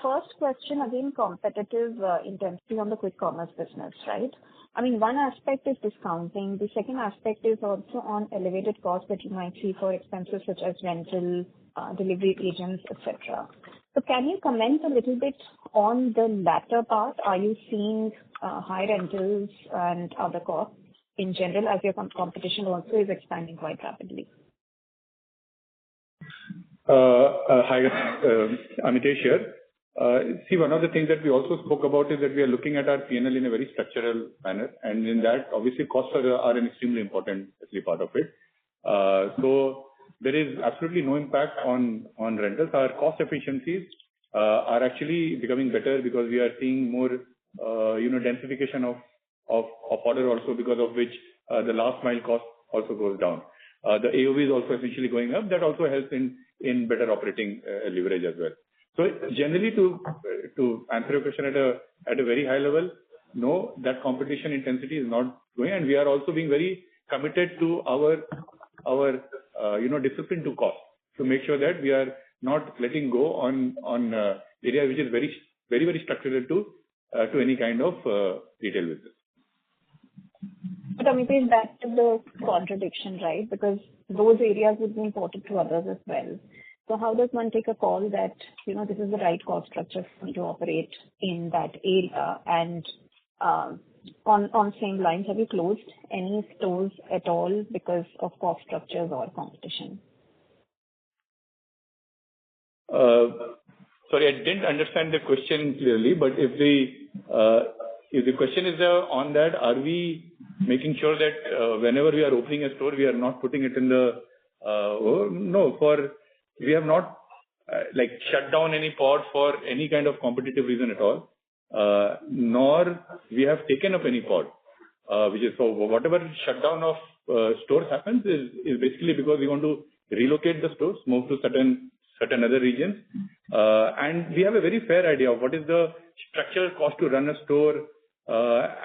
First question, again, competitive intensity on the quick commerce business, right? I mean, one aspect is discounting. The second aspect is also on elevated costs that you might see for expenses such as rental, delivery agents, etc. So can you comment a little bit on the latter part? Are you seeing high rentals and other costs in general as your competition also is expanding quite rapidly? Hi, Amitesh here. See, one of the things that we also spoke about is that we are looking at our P&L in a very structural manner, and in that, obviously, costs are an extremely important part of it. So there is absolutely no impact on rentals. Our cost efficiencies are actually becoming better because we are seeing more, densification of order also, because of which the last mile cost also goes down. The AOV is also essentially going up. That also helps in better operating leverage as well. So generally, to answer your question at a very high level, no, that competition intensity is not going, and we are also being very committed to our discipline to cost, to make sure that we are not letting go on area which is very, very, very structural to any kind of retail business. But Amitesh, back to the contradiction, right? Because those areas would be important to others as well. So how does one take a call that, this is the right cost structure for me to operate in that area? And on same lines, have you closed any stores at all because of cost structures or competition? Sorry, I didn't understand the question clearly, but if the question is on that, are we making sure that whenever we are opening a store, we are not putting it in the we have not shut down any pod for any kind of competitive reason at all, nor we have taken up any pod, so whatever shutdown of stores happens is basically because we want to relocate the stores, move to certain other regions, and we have a very fair idea of what is the structural cost to run a store,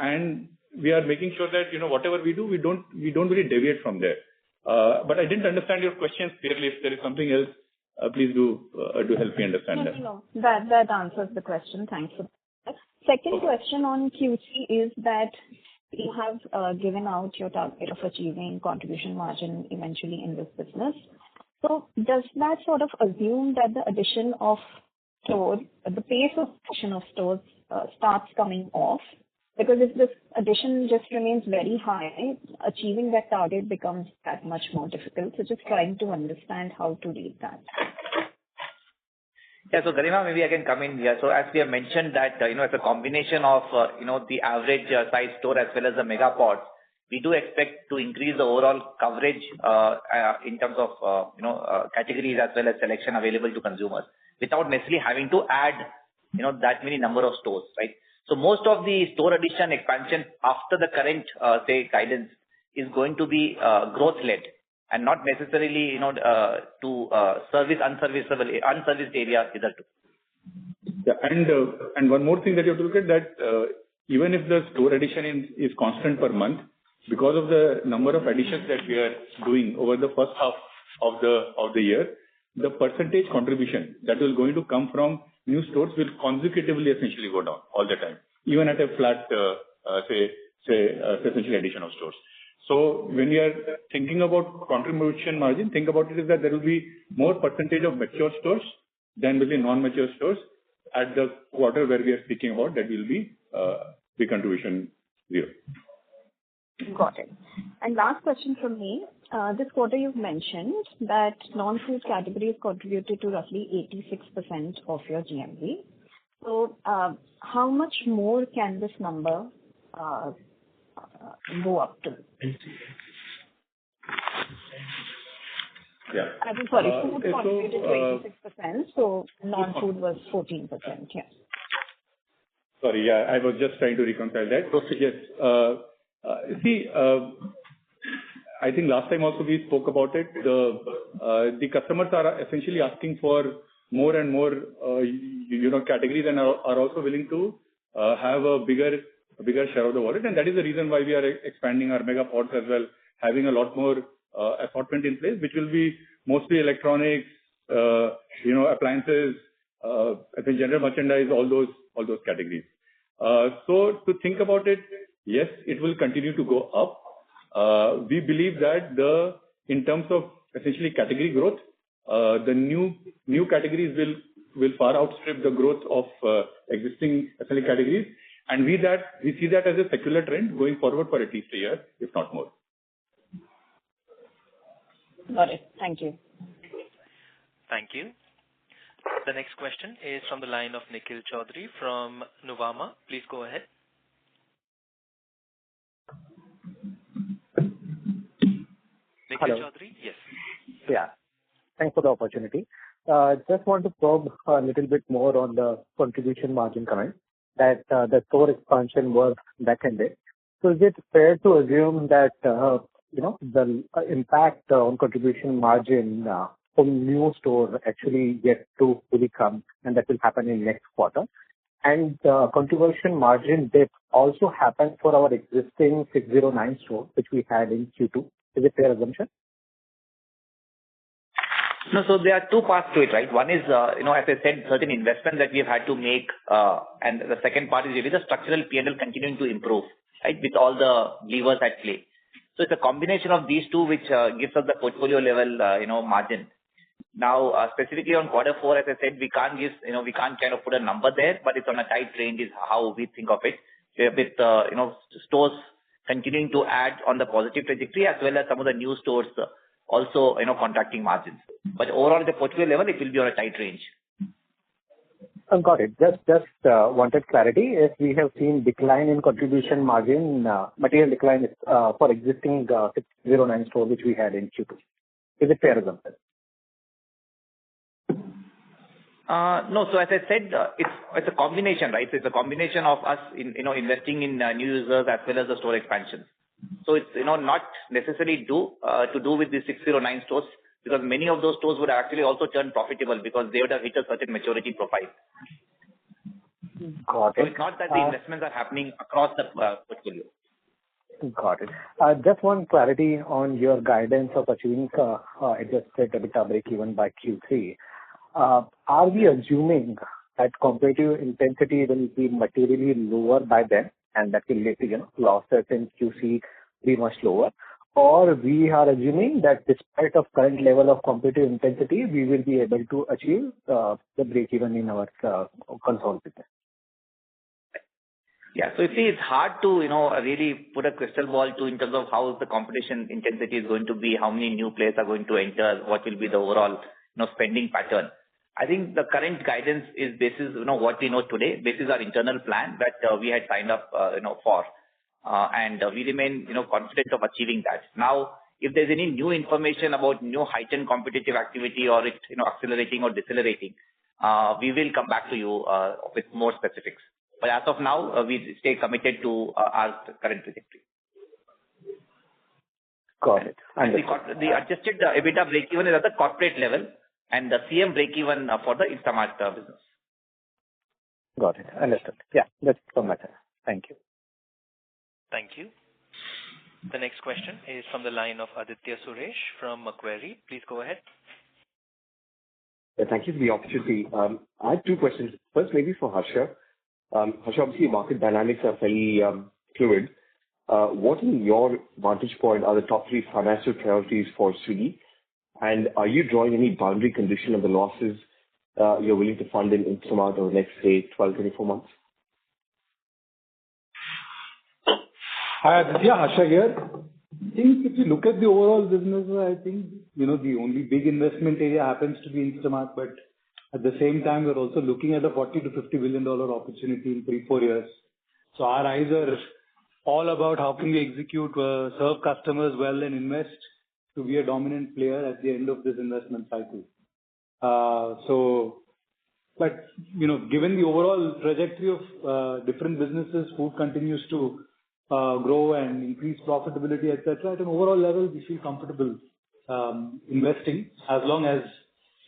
and we are making sure that whatever we do, we don't really deviate from there. But I didn't understand your question clearly. If there is something else, please do help me understand that. No. That answers the question. Thanks for that. Second question on Q3 is that you have given out your target of achieving contribution margin eventually in this business. So does that sort of assume that the addition of stores, the pace of addition of stores starts coming off? Because if this addition just remains very high, achieving that target becomes that much more difficult. So just trying to understand how to read that. Yeah, so Garima, maybe I can come in here. So as we have mentioned that, it's a combination of, the average size store as well as the mega pods, we do expect to increase the overall coverage in terms of, categories as well as selection available to consumers without necessarily having to add, that many number of stores, right? So most of the store addition expansion after the current, guidance is going to be growth-led and not necessarily, to service unserviced area either too. Yeah, and one more thing that you have to look at that even if the store addition is constant per month, because of the number of additions that we are doing over the first half of the year, the percentage contribution that is going to come from new stores will consecutively essentially go down all the time, even at a flat, essentially addition of stores. So when we are thinking about contribution margin, think about it is that there will be more percentage of mature stores than will be non-mature stores at the quarter where we are speaking about that will be the contribution 0. Got it. And last question from me. This quarter you've mentioned that non-food categories contributed to roughly 86% of your GMV. So how much more can this number go up to? Yeah. Sorry, food contributed to 86%, so non-food was 14%. Yeah. Sorry, yeah, I was just trying to reconcile that. So yes, I think last time also we spoke about it. The customers are essentially asking for more and more, categories and are also willing to have a bigger share of the wallet, and that is the reason why we are expanding our mega pods as well, having a lot more assortment in place, which will be mostly electronics, appliances, I think general merchandise, all those categories. So to think about it, yes, it will continue to go up. We believe that in terms of essentially category growth, the new categories will far outstrip the growth of existing SNL categories. And we see that as a secular trend going forward for at least a year, if not more. Got it. Thank you. Thank you. The next question is from the line of Nikhil Chaudhary from Nuvama. Please go ahead. Nikhil Chaudhary? Yes. Yeah. Thanks for the opportunity. Just want to probe a little bit more on the contribution margin comment that the store expansion was back-ended. So is it fair to assume that, the impact on contribution margin from new stores actually yet to fully come, and that will happen in next quarter? And contribution margin dip also happened for our existing 609 store, which we had in Q2. Is it fair assumption? No, so there are two parts to it, right? One is, as I said, certain investments that we have had to make, and the second part is really the structural P&L continuing to improve, right, with all the levers at play. So it's a combination of these two which gives us the portfolio level, margin. Now, specifically on quarter four, as I said, we can't kind of put a number there, but it's on a tight range is how we think of it. With, stores continuing to add on the positive trajectory as well as some of the new stores also, contracting margins. But overall, at the portfolio level, it will be on a tight range. Got it. Just wanted clarity. If we have seen decline in contribution margin, material decline for existing 609 store which we had in Q2. Is it fair assumption? No. So as I said, it's a combination, right? It's a combination of us investing in new users as well as the store expansion. So it's not necessarily to do with the 609 stores, because many of those stores would actually also turn profitable because they would have hit a certain maturity profile. Got it. So it's not that the investments are happening across the portfolio. Got it. Just one clarity on your guidance of achieving adjusted EBITDA break-even by Q3. Are we assuming that competitive intensity will be materially lower by then, and that will lead to losses in QC be much lower? Or we are assuming that despite of current level of competitive intensity, we will be able to achieve the break-even in our consolidated business? Yeah. So you see, it's hard to, really put a crystal ball to in terms of how the competition intensity is going to be, how many new players are going to enter, what will be the overall, spending pattern. I think the current guidance is basis, what we know today, basis our internal plan that we had signed up, for. And we remain, confident of achieving that. Now, if there's any new information about new heightened competitive activity or it, accelerating or decelerating, we will come back to you with more specifics. But as of now, we stay committed to our current trajectory. Got it. And the adjusted EBITDA break-even is at the corporate level, and the CM break-even for the Instamart business. Got it. Understood. Yeah, that's from my side. Thank you. Thank you. The next question is from the line of Aditya Suresh from Macquarie. Please go ahead. Yeah, thank you for the opportunity. I have two questions. First, maybe for Harsha. Harsha, obviously, market dynamics are fairly fluid. What, in your vantage point, are the top three financial priorities for Swiggy? And are you drawing any boundary condition of the losses you're willing to fund in Instamart over the next, say, 12, 24 months? Hi, Aditya, Harsha here. I think if you look at the overall business, I think, the only big investment area happens to be Instamart, but at the same time, we're also looking at a $40 to $50 billion opportunity in 3-4 years. So our eyes are all about how can we execute, serve customers well and invest to be a dominant player at the end of this investment cycle. But given the overall trajectory of different businesses, food continues to grow and increase profitability, etc. At an overall level, we feel comfortable investing as long as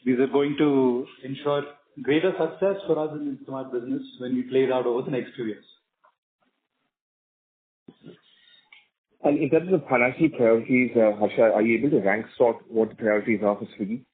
these are going to ensure greater success for us in the Instamart business when we play it out over the next few years. And in terms of financial priorities, Harsha, are you able to rank sort what the priorities are for Swiggy?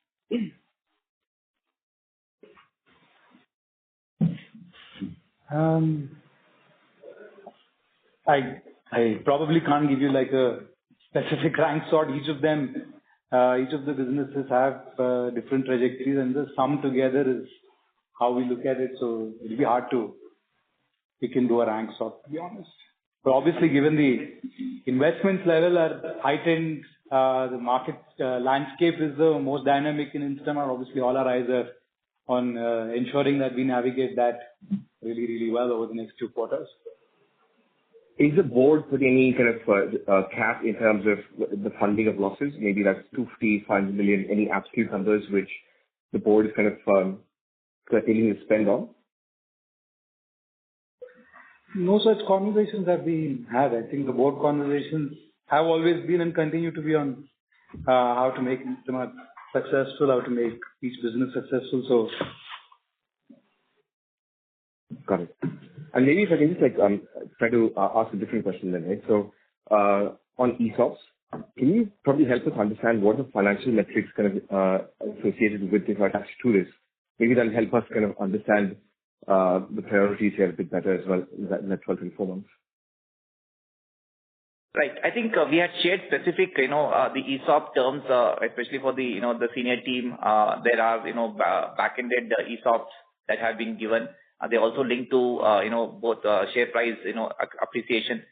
I probably can't give you like a specific rank sort. Each of the businesses have different trajectories, and the sum together is how we look at it, so it'll be hard to pick into a rank sort, to be honest. But obviously, given the investments level are heightened, the market landscape is the most dynamic in Instamart. Obviously, all our eyes are on ensuring that we navigate that really, really well over the next 2 quarters. Is the board putting any kind of cap in terms of the funding of losses? Maybe that's 250, 500 million, any absolute numbers which the board is kind of curtailing the spend on? No such conversations have been had. I think the board conversations have always been and continue to be on how to make Instamart successful, how to make each business successful. So, got it. And maybe if I can just try to ask a different question then, right? So on ESOPs, can you probably help us understand what the financial metrics kind of associated with this attached to this? Maybe that'll help us kind of understand the priorities here a bit better as well in that 12 to 4 months. Right. I think we had shared specific, the ESOP terms, especially for the, the senior team. There are, back-ended ESOPs that have been given. They also link to, both share price, appreciation.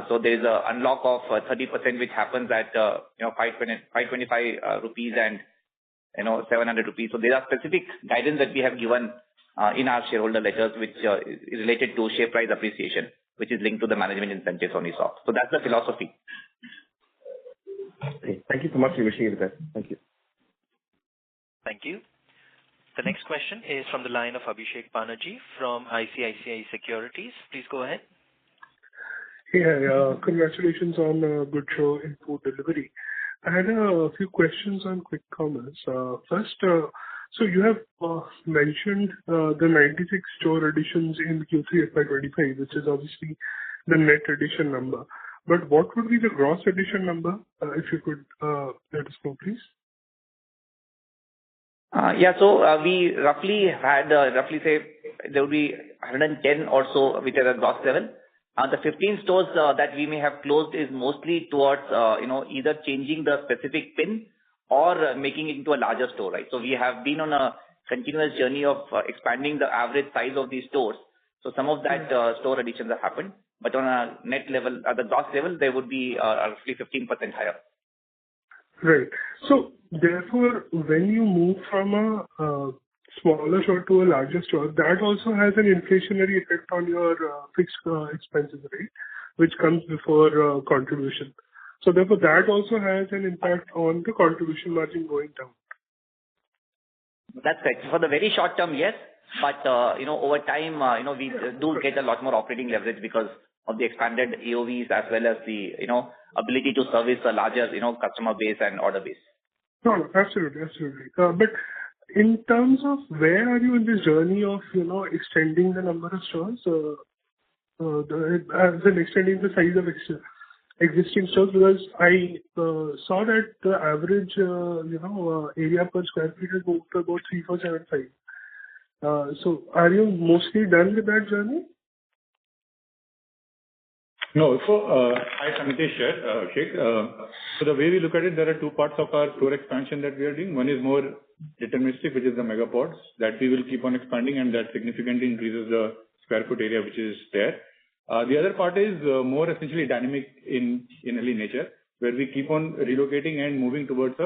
So there is a unlock of 30% which happens at, 525 rupees and, 700 rupees. So there are specific guidance that we have given in our shareholder letters, which is related to share price appreciation, which is linked to the management incentives on ESOP. So that's the philosophy. Okay. Thank you so much. Wishing you the best. Thank you. Thank you. The next question is from the line of Abhishek Banerjee from ICICI Securities. Please go ahead. Yeah, congratulations on a good show in food delivery. I had a few questions on quick commerce. First, so you have mentioned the 96 store additions in Q3 FY25, which is obviously the net addition number. But what would be the gross addition number, if you could let us know, please? So we roughly had, say, there will be 110 or so, which are at gross level. The 15 stores that we may have closed is mostly towards, either changing the specific PIN or making it into a larger store, right? So we have been on a continuous journey of expanding the average size of these stores. So some of that store additions have happened, but on a net level, at the gross level, they would be roughly 15% higher. Right. So therefore, when you move from a smaller store to a larger store, that also has an inflationary effect on your fixed expenses, right? Which comes before contribution. So therefore, that also has an impact on the contribution margin going down. That's right. For the very short term, yes. But, over time, we do get a lot more operating leverage because of the expanded AOVs as well as the, ability to service a larger, customer base and order base. No, absolutely. But in terms of where are you in this journey of, extending the number of stores, as in extending the size of existing stores? Because I saw that the average, area per square feet has moved to about 3,475. So are you mostly done with that journey? No. So, hi, Samitesh here, Abhishek. So the way we look at it, there are 2 parts of our store expansion that we are doing. One is more deterministic, which is the mega pods, that we will keep on expanding, and that significantly increases the square foot area which is there. The other part is more essentially dynamic in early nature, where we keep on relocating and moving towards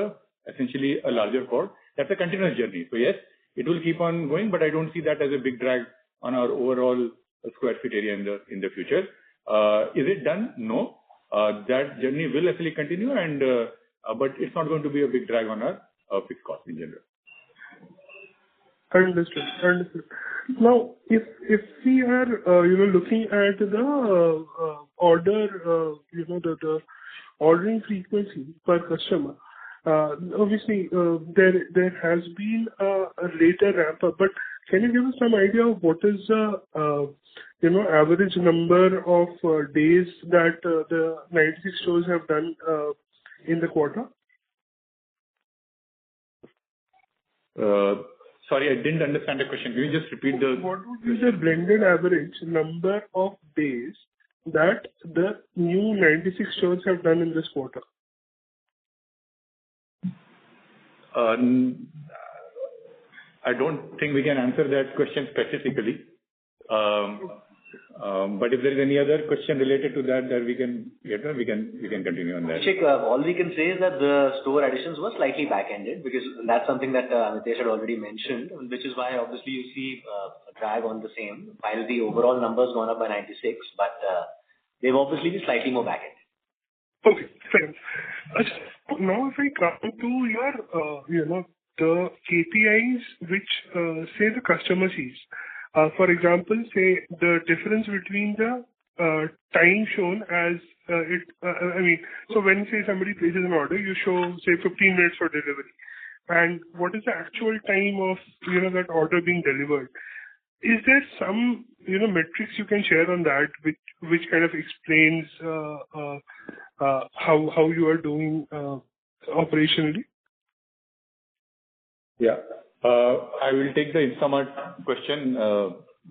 essentially a larger pod. That's a continuous journey. So yes, it will keep on going, but I don't see that as a big drag on our overall square feet area in the future. Is it done? No. That journey will actually continue, and but it's not going to be a big drag on our fixed cost in general. Understood. Now, if we are, looking at the order, the ordering frequency per customer, obviously there has been a later ramp up. But can you give us some idea of what is the average number of days that the 96 stores have done in the quarter? Sorry, I didn't understand the question. Can you just repeat the... What would be the blended average number of days that the new 96 stores have done in this quarter? I don't think we can answer that question specifically. But if there is any other question related to that we can get, we can continue on that. Abhishek, all we can say is that the store additions were slightly back-ended because that's something that Amitesh had already mentioned, which is why obviously you see a drag on the same, while the overall numbers gone up by 96, but they've obviously been slightly more back-ended. Okay, fair enough. Now if I come to your, the KPIs which say the customer sees. For example, say the difference between the time shown as so when say somebody places an order, you show say 15 minutes for delivery, and what is the actual time of that order being delivered? Is there some metrics you can share on that which kind of explains how you are doing operationally? Yeah. I will take the Instamart question,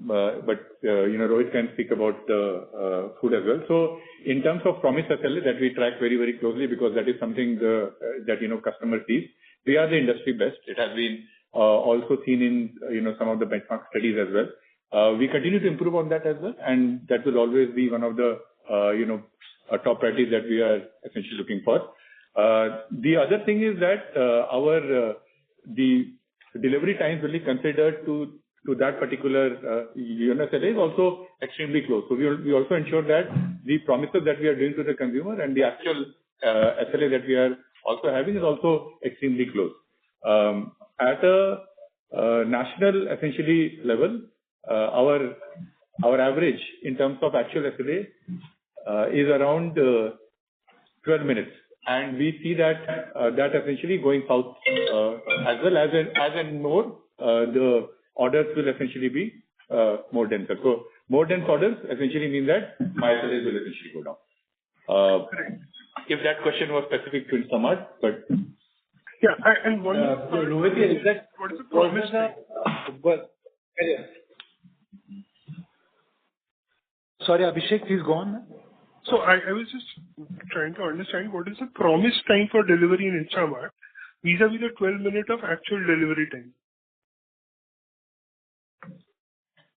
but Rohit can speak about the food as well. So in terms of promise SLA that we track very, very closely because that is something that customer sees. We are the industry best. It has been also seen in some of the benchmark studies as well. We continue to improve on that as well, and that will always be one of the top priorities that we are essentially looking for. The other thing is that the delivery times will be considered to that particular SLA is also extremely close. So we also ensure that the promises that we are doing to the consumer and the actual SLA that we are also having is also extremely close. At a national essentially level, our average in terms of actual SLA is around 12 minutes. And we see that essentially going south as well as in more, the orders will essentially be more denser. So more dense orders essentially mean that my SLAs will essentially go down. If that question was specific to Instamart, but yeah, and one Rohit, is that what is the promise? Sorry, Abhishek, please go on. So I was just trying to understand what is the promise time for delivery in Instamart vis-a-vis the 12 minutes of actual delivery time.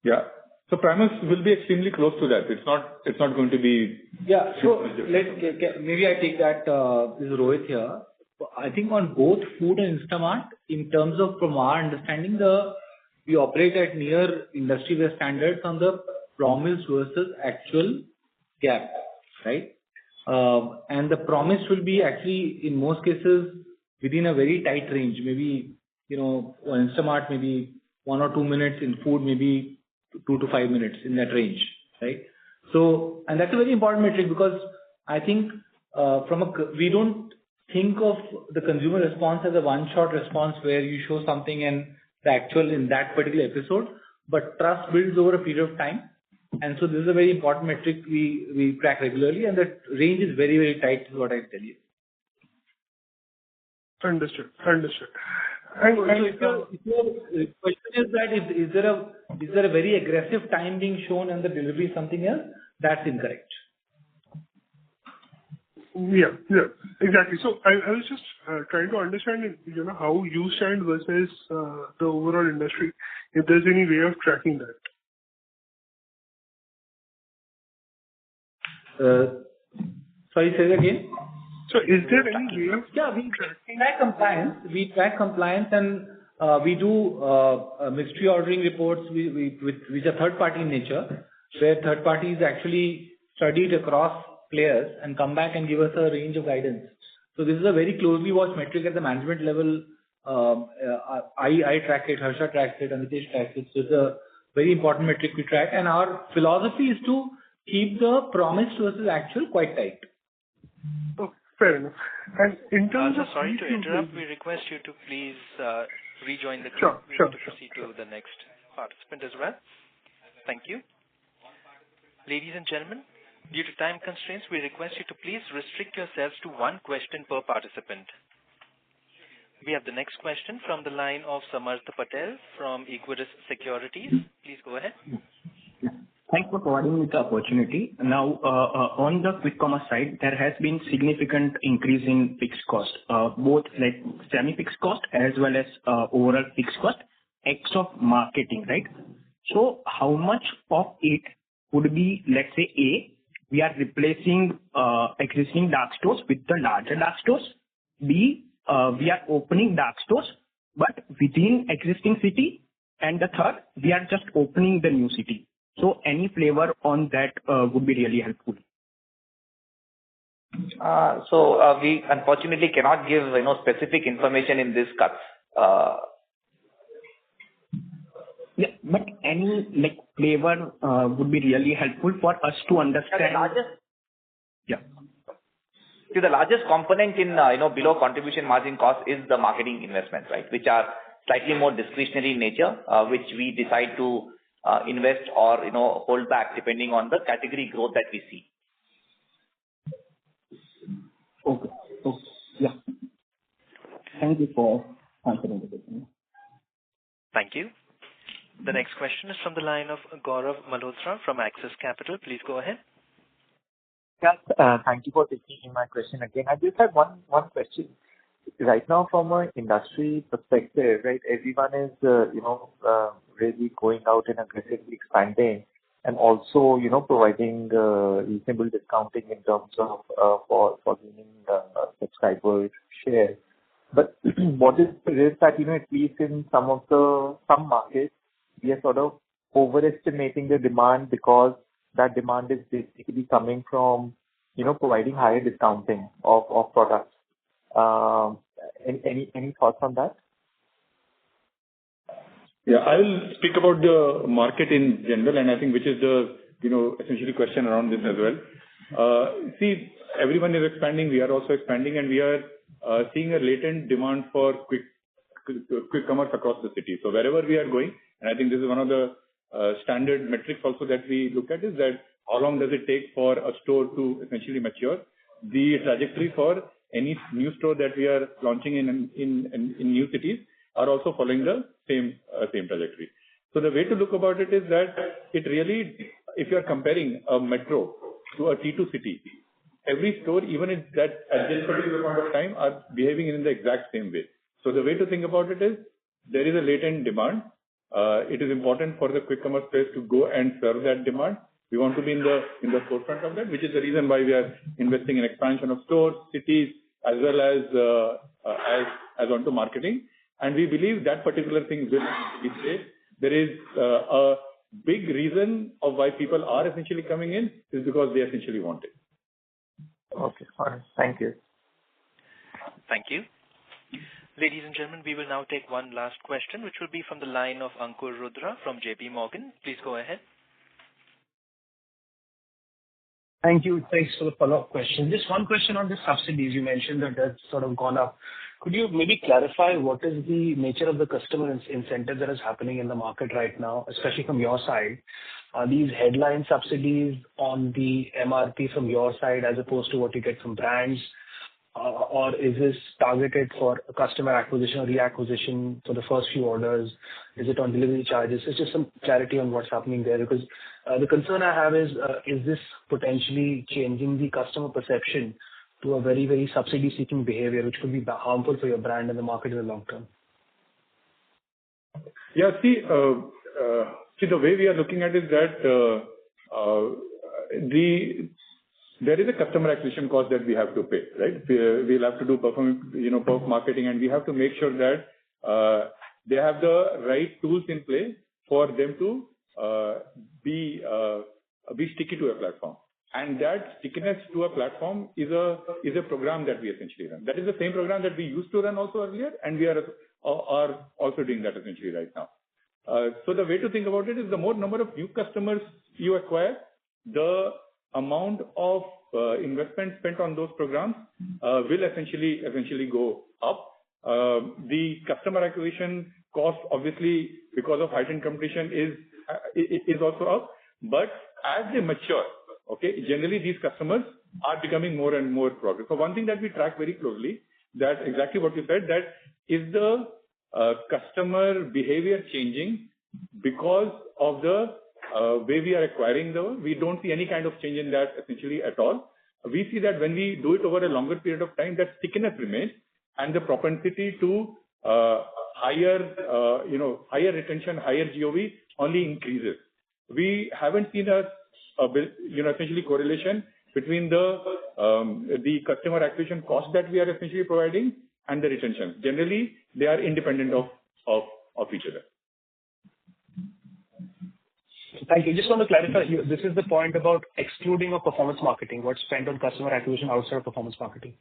Yeah. So promise will be extremely close to that. It's not going to be. Yeah. So maybe I take that. This is Rohit here. I think on both food and Instamart, in terms of from our understanding, we operate at near industry best standards on the promise versus actual gap, right? And the promise will be actually in most cases within a very tight range. Maybe on Instamart, maybe 1 or 2 minutes. In food, maybe 2 to 5 minutes, in that range, right? So, and that's a very important metric because I think we don't think of the consumer response as a one-shot response where you show something and the actual in that particular episode, but trust builds over a period of time. And so this is a very important metric we track regularly, and that range is very, very tight, is what I tell you. Understood. And so if your question is that is there a very aggressive time being shown and the delivery is something else, that's incorrect. Yeah, exactly. So I was just trying to understand, how you stand versus the overall industry. If there's any way of tracking that. Sorry, say that again. So is there any way of we track compliance and we do mystery ordering reports which are third party in nature, where third parties actually studied across players and come back and give us a range of guidance. So this is a very closely watched metric at the management level. I track it, Harsha tracks it, Amitesh tracks it. So it's a very important metric we track, and our philosophy is to keep the promise versus actual quite tight. Oh, fair enough. And in terms of sorry to interrupt, we request you to please rejoin the queue. Sure. To proceed to the next participant as well. Thank you. Ladies and gentlemen, due to time constraints, we request you to please restrict yourselves to one question per participant. We have the next question from the line of Samarth Patel from Equirus Securities. Please go ahead. Thanks for providing me the opportunity. Now, on the quick commerce side, there has been significant increase in fixed cost, both like semi-fixed cost as well as overall fixed cost. X of marketing, right? So how much of it would be, let's say, A, we are replacing existing dark stores with the larger dark stores. B, we are opening dark stores, but within existing city. And the third, we are just opening the new city. So any flavor on that would be really helpful. So we unfortunately cannot give specific information in this cuts. Yeah, but any flavor would be really helpful for us to understand. See, the largest component in below contribution margin cost is the marketing investments, right? Which are slightly more discretionary in nature, which we decide to invest or hold back depending on the category growth that we see. Okay. Yeah. Thank you for answering the question. Thank you. The next question is from the line of Gaurav Malhotra from Axis Capital. Please go ahead. Yes, thank you for taking my question again. I just have one question. Right now, from an industry perspective, right, everyone is, really going out and aggressively expanding and also, providing reasonable discounting in terms of for gaining subscriber share. But what is the risk that, at least in some markets, we are sort of overestimating the demand because that demand is basically coming from, providing higher discounting of products. Any thoughts on that? Yeah, I will speak about the market in general, and I think which is the, essentially question around this as well. See, everyone is expanding. We are also expanding, and we are seeing a latent demand for quick commerce across the city. So wherever we are going, and I think this is one of the standard metrics also that we look at, is that how long does it take for a store to essentially mature? The trajectory for any new store that we are launching in new cities are also following the same trajectory. So the way to look about it is that it really, if you are comparing a metro to a T2 city, every store, even at this particular point of time, are behaving in the exact same way. So the way to think about it is there is a latent demand. It is important for the quick commerce space to go and serve that demand. We want to be in the forefront of that, which is the reason why we are investing in expansion of stores, cities, as well as onto marketing. And we believe that particular thing will be safe. There is a big reason of why people are essentially coming in is because they essentially want it. Okay, all right. Thank you. Thank you. Ladies and gentlemen, we will now take one last question, which will be from the line of Ankur Rudra from JP Morgan. Please go ahead. Thank you. Thanks for the follow-up question. Just one question on the subsidies. You mentioned that that's sort of gone up. Could you maybe clarify what is the nature of the customer incentive that is happening in the market right now, especially from your side? Are these headline subsidies on the MRP from your side as opposed to what you get from brands? Or is this targeted for customer acquisition or reacquisition for the first few orders? Is it on delivery charges? It's just some clarity on what's happening there, because the concern I have is this potentially changing the customer perception to a very, very subsidy-seeking behavior, which could be harmful for your brand and the market in the long term? Yeah, see, the way we are looking at it is that there is a customer acquisition cost that we have to pay, right? We'll have to do perf marketing, and we have to make sure that they have the right tools in place for them to be sticky to a platform. And that stickiness to a platform is a program that we essentially run. That is the same program that we used to run also earlier, and we are also doing that essentially right now. So the way to think about it is the more number of new customers you acquire, the amount of investment spent on those programs will essentially go up. The customer acquisition cost, obviously, because of heightened competition, is also up. But as they mature, okay, generally these customers are becoming more and more progressive. So one thing that we track very closely, that exactly what you said, that is the customer behavior changing because of the way we are acquiring them. We don't see any kind of change in that essentially at all. We see that when we do it over a longer period of time, that stickiness remains, and the propensity to higher retention, higher GOV only increases. We haven't seen essentially correlation between the customer acquisition cost that we are essentially providing and the retention. Generally, they are independent of each other. Thank you. Just want to clarify, this is the point about excluding of performance marketing, what's spent on customer acquisition outside of performance marketing.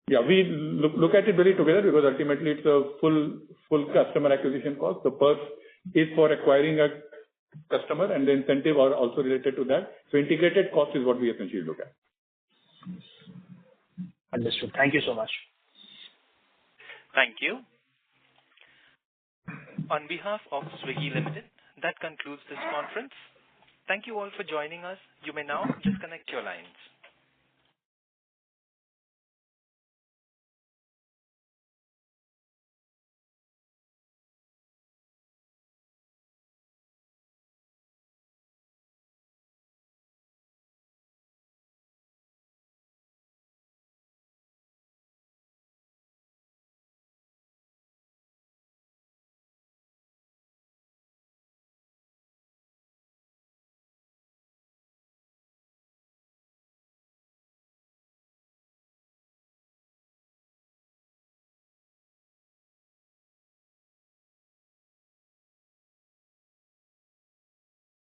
Yeah, we look at it very together because ultimately it's a full customer acquisition cost. The perk is for acquiring a customer and the incentive are also related to that. So integrated cost is what we essentially look at. Understood. Thank you so much. Thank you. On behalf of Swiggy Ltd, that concludes this conference. Thank you all for joining us. You may now disconnect your lines.